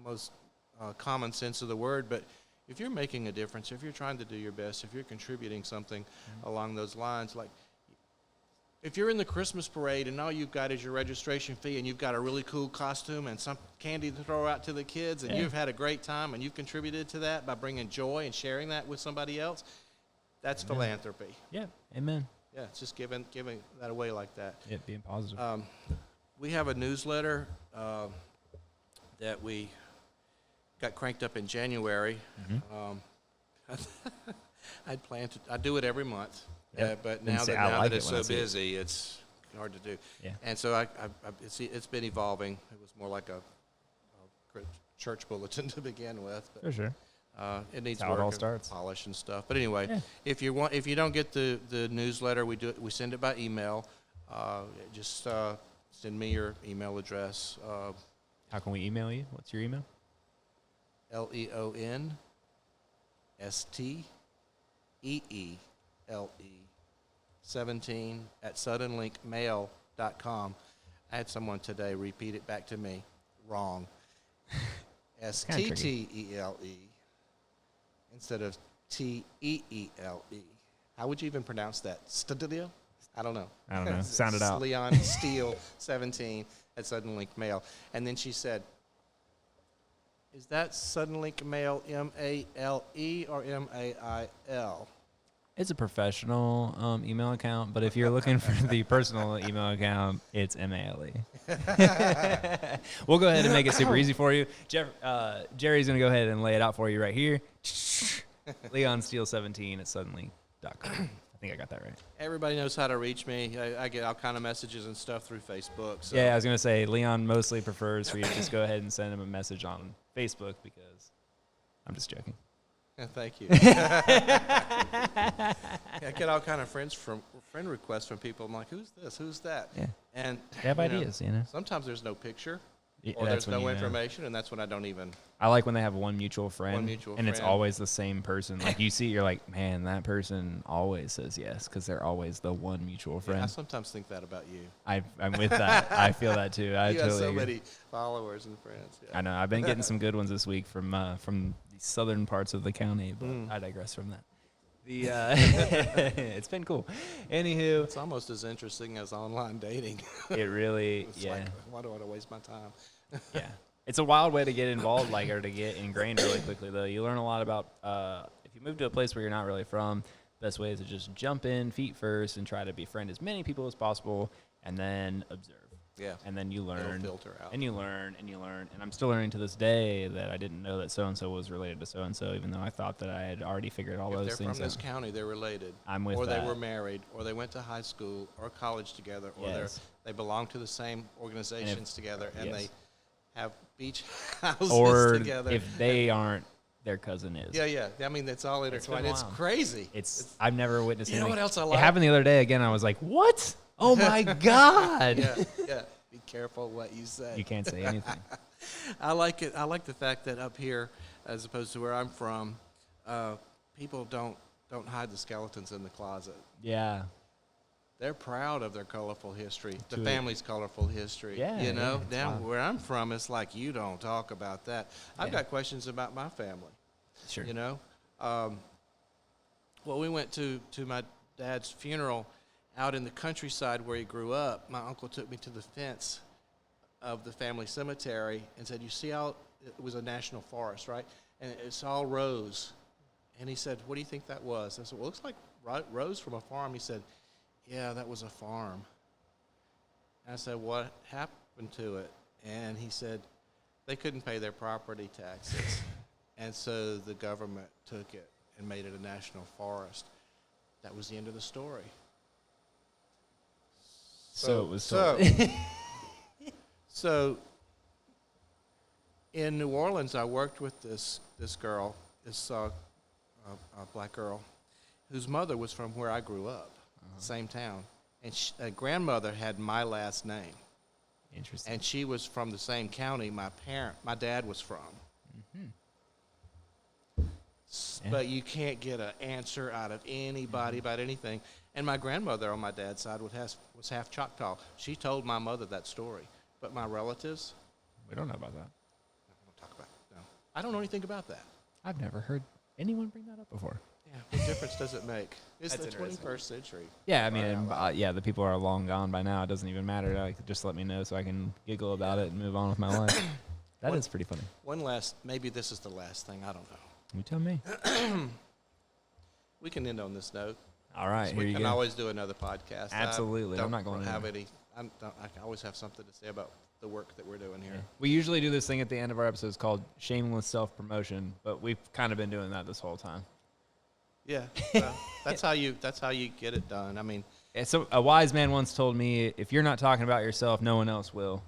S2: most common sense of the word, but if you're making a difference, if you're trying to do your best, if you're contributing something along those lines, like if you're in the Christmas parade and all you've got is your registration fee and you've got a really cool costume and some candy to throw out to the kids and you've had a great time and you've contributed to that by bringing joy and sharing that with somebody else. That's philanthropy.
S1: Yeah, amen.
S2: Yeah, it's just giving that away like that.
S1: Yeah, being positive.
S2: We have a newsletter that we got cranked up in January. I'd planned to. I do it every month, but now that it's so busy, it's hard to do. Yeah. And so it's been evolving. It was more like a church bulletin to begin with. But,
S1: for sure.
S2: It needs
S1: work,
S2: work,
S1: it all starts.
S2: polish and stuff. But anyway, if you don't get the newsletter, we send it by email. Just send me your email address.
S1: How can we email you? What's your email?
S2: LeonSteele 17 at suddenlinkmail.com. I had someone today repeat it back to me wrong. STTELE instead of TEELE. How would you even pronounce that? Stadilio? I don't know.
S1: Sound it out.
S2: Leon Steele 17 at Suddenlink Mail. And then she said, is that Suddenlink Mail MALE or MAIL?
S1: It's a professional email account, but if you're looking for the personal email account, it's MALE. We'll go ahead and make it super easy for you. Jerry's going to go ahead and lay it out for you right here. Leon Steele 17 at suddenlink.com. I think I got that right.
S2: Everybody knows how to reach me. I get all kind of messages and stuff through Facebook. So.
S1: Yeah, I was going to say, Leon mostly prefers for you to just go ahead and send him a message on Facebook because I'm just joking.
S2: Yeah, thank you. I get all kind of friend requests from people. I'm like, who's this? Who's that?
S1: Yeah.
S2: And
S1: they have ideas,
S2: Sometimes there's no picture
S1: or
S2: there's no information, and that's when I don't even.
S1: I like when they have one mutual friend, it's always the same person. Like you see, you're like, man, that person always says yes because they're always the one mutual friend.
S2: Yeah, I sometimes think that about you.
S1: I'm with that. I feel that too.
S2: You have so many followers and friends. Yeah.
S1: I know. I've been getting some good ones this week from the southern parts of the county, but I digress from that. It's been cool. Anywho,
S2: it's almost as interesting as online dating.
S1: It really,
S2: it's like, why do I want to waste my time?
S1: Yeah, it's a wild way to get involved, or to get ingrained really quickly. Though you learn a lot about if you move to a place where you're not really from. Best way is to just jump in feet first and try to befriend as many people as possible, and then observe.
S2: Yeah.
S1: And then you learn.
S2: It'll filter out.
S1: And you learn, and you learn. And I'm still learning to this day that I didn't know that so-and-so was related to so-and-so, even though I thought that I had already figured all those things out.
S2: If they're from this county, they're related.
S1: I'm with
S2: that. Or
S1: that.
S2: they were married, or they went to high school or college together, or they belong to the same organizations together, and they have beach houses together.
S1: Or if they aren't, their cousin is.
S2: Yeah. I mean, that's all intertwined. It's crazy.
S1: I've never witnessed anything.
S2: You know what else I like?
S1: It happened the other day again. I was like, what? Oh, my God.
S2: Yeah. Be careful what you say.
S1: You can't say anything.
S2: I like it. I like the fact that up here, as opposed to where I'm from, people don't hide the skeletons in the closet.
S1: Yeah.
S2: They're proud of their colorful history, the
S1: To
S2: family's colorful history.
S1: Yeah,
S2: you know,
S1: yeah,
S2: down
S1: wild.
S2: where I'm from, it's like you don't talk about that. I've
S1: Yeah.
S2: got questions about my family.
S1: Sure.
S2: You know, well, we went to my dad's funeral out in the countryside where he grew up. My uncle took me to the fence of the family cemetery and said, "You see how it was a national forest, right? And it's all rose." And he said, "What do you think that was?" I said, "Well, it looks like rose from a farm." He said, "Yeah, that was a farm." And I said, "What happened to it?" And he said, "They couldn't pay their property taxes." And so the government took it and made it a national forest. That was the end of the story.
S1: So it was
S2: So in New Orleans, I worked with this girl, this black girl, whose mother was from where I grew up, same town. And grandmother had my last name.
S1: Interesting.
S2: And she was from the same county my dad was from.
S1: Mm-hmm. Yeah.
S2: But you can't get an answer out of anybody about anything. And my grandmother on my dad's side was half Choctaw. She told my mother that story. But my relatives,
S1: We don't know about that.
S2: I don't talk about it. No. I don't know anything about that.
S1: I've never heard anyone bring that up before.
S2: Yeah, what difference does it make? It's
S1: That's
S2: the
S1: interesting.
S2: 21st century.
S1: Yeah, I mean, the people are long gone by now. It doesn't even matter. Like, just let me know so I can giggle about it and move on with my life. That is pretty funny.
S2: Maybe this is the last thing, I don't know.
S1: You tell me.
S2: We can end on this note.
S1: All right,
S2: So
S1: here
S2: we
S1: you
S2: can
S1: go.
S2: always do another podcast.
S1: Absolutely. I'm not going
S2: to have
S1: anywhere.
S2: any. I always have something to say about the work that we're doing here.
S1: We usually do this thing at the end of our episodes called shameless self-promotion, but we've kind of been doing that this whole time.
S2: Yeah, well, that's how you get it done. I mean,
S1: So a wise man once told me, if you're not talking about yourself, no one else will.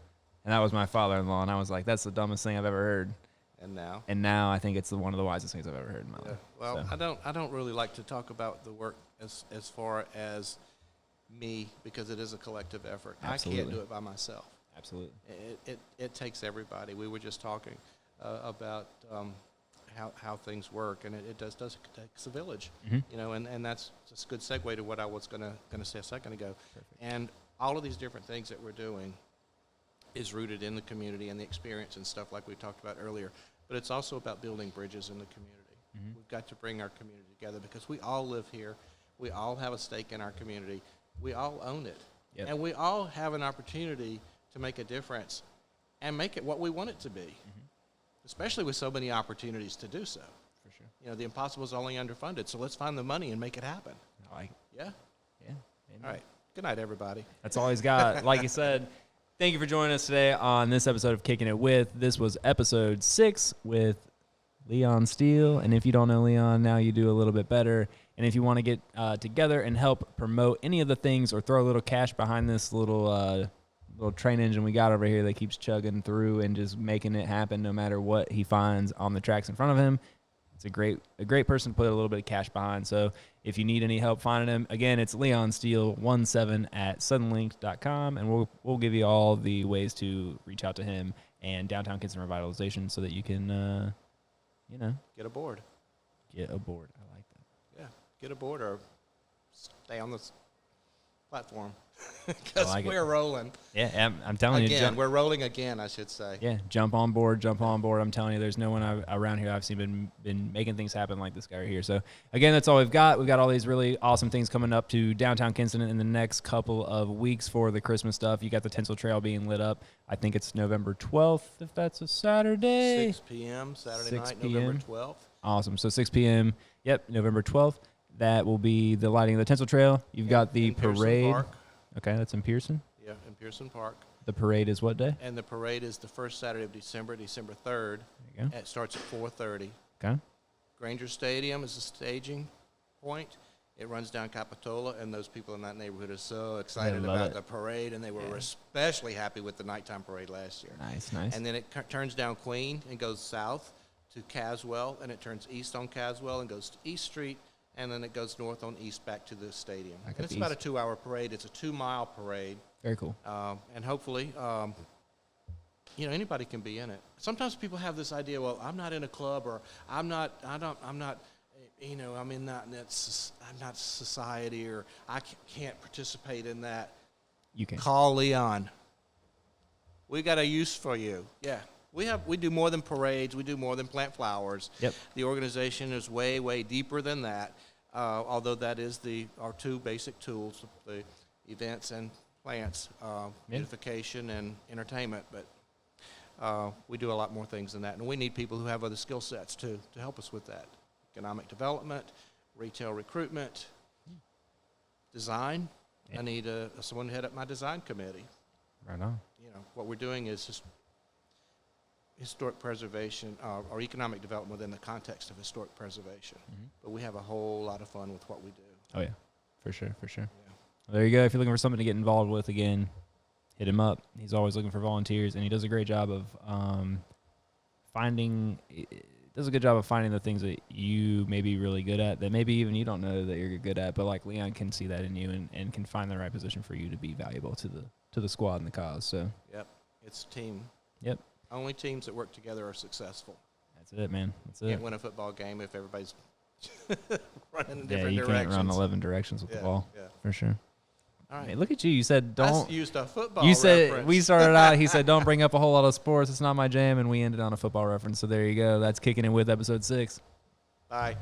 S1: And that was my father-in-law, and I was like, that's the dumbest thing I've ever heard.
S2: and
S1: now I think it's one of the wisest things I've ever heard in my life.
S2: Well,
S1: So.
S2: I don't really like to talk about the work as far as me, because it is a collective effort.
S1: Absolutely.
S2: I can't do it by myself.
S1: Absolutely.
S2: It takes everybody. We were just talking about how things work, and it does takes a village,
S1: Mhm.
S2: you know, and that's just a good segue to what I was gonna say a second ago.
S1: Perfect.
S2: And all of these different things that we're doing is rooted in the community and the experience and stuff like we talked about earlier. But it's also about building bridges in the community.
S1: Mhm.
S2: We've got to bring our community together because we all live here. We all have a stake in our community. We all own it.
S1: Yep.
S2: And we all have an opportunity to make a difference and make it what we want it to be, especially with so many opportunities to do so.
S1: For sure.
S2: You know, the impossible is only underfunded, so let's find the money and make it happen.
S1: I like it.
S2: Yeah?
S1: Yeah.
S2: All right. Good night, everybody.
S1: That's all he's got. Like you said, thank you for joining us today on this episode of Kicking It With. This was episode 6 with Leon Steele. And if you don't know Leon, now you do a little bit better. And if you want to get together and help promote any of the things or throw a little cash behind this little train engine we got over here that keeps chugging through and just making it happen no matter what he finds on the tracks in front of him, it's a great person to put a little bit of cash behind. So if you need any help finding him, again, it's Leon Steele 17 at suddenlink.com, and we'll give you all the ways to reach out to him and Downtown Kinston Revitalization so that you can,
S2: Get aboard.
S1: get aboard. I like that.
S2: Yeah. Get aboard or stay on this platform because
S1: like it.
S2: we're rolling.
S1: Yeah, I'm telling you.
S2: Again, we're rolling again, I should say.
S1: Yeah, jump on board. I'm telling you, there's no one around here I've seen been making things happen like this guy right here. So, again, that's all we've got. We've got all these really awesome things coming up to Downtown Kinston in the next couple of weeks for the Christmas stuff. You got the Tinsel Trail being lit up. I think it's November 12th, if that's a Saturday.
S2: 6 p.m. Saturday
S1: 6
S2: night,
S1: p.m.
S2: November 12th.
S1: Awesome. So 6 p.m. Yep, November 12th. That will be the lighting of the Tinsel Trail. You've got the
S2: in Pearson
S1: parade.
S2: Park.
S1: Okay, that's in Pearson.
S2: Yeah, in Pearson Park.
S1: The parade is what day?
S2: And the parade is the first Saturday of December 3rd.
S1: There you go.
S2: It starts at 4:30.
S1: Okay.
S2: Granger Stadium is the staging point. It runs down Capitola, and those people in that neighborhood are so excited
S1: love
S2: about
S1: it.
S2: the parade, and they were especially happy with the nighttime parade last year.
S1: Nice.
S2: And then it turns down Queen and goes south to Caswell, and it turns east on Caswell and goes to East Street, and then it goes north on east back to the stadium.
S1: Back
S2: And
S1: up
S2: it's about a
S1: east.
S2: 2-hour parade. It's a 2-mile parade,
S1: Very cool.
S2: and hopefully, anybody can be in it. Sometimes people have this idea, well, I'm not in a club, or I'm not you know, I'm not society, or I can't participate in that.
S1: You can.
S2: Call Leon. We got a use for you. Yeah. We do more than parades. We do more than plant flowers.
S1: Yep.
S2: The organization is way, way deeper than that, although that is our two basic tools, the events and plants, beautification and entertainment. But we do a lot more things than that. And we need people who have other skill sets, too, to help us with that. Economic development, retail recruitment, design.
S1: Yeah.
S2: I need someone to head up my design committee.
S1: Right on.
S2: You know, what we're doing is just historic preservation or economic development within the context of historic preservation. But we have a whole lot of fun with what we do.
S1: Oh, yeah. For sure.
S2: Yeah.
S1: Well, there you go. If you're looking for something to get involved with, again, hit him up. He's always looking for volunteers, and he does a great job of finding the things that you may be really good at that maybe even you don't know that you're good at, but like Leon can see that in you and can find the right position for you to be valuable to the squad and the cause. So
S2: Yep. It's a team.
S1: Yep.
S2: Only teams that work together are successful.
S1: That's it, man. That's it.
S2: Can't win a football game if everybody's running in
S1: Yeah,
S2: different
S1: you
S2: directions.
S1: can't run 11 directions with the ball.
S2: Yeah.
S1: For sure.
S2: All right.
S1: Hey, look at you. You said don't.
S2: I used a football
S1: You said
S2: reference.
S1: we started out. He said don't bring up a whole lot of sports. It's not my jam, and we ended on a football reference. So there you go. That's Kicking It with episode 6.
S2: Bye.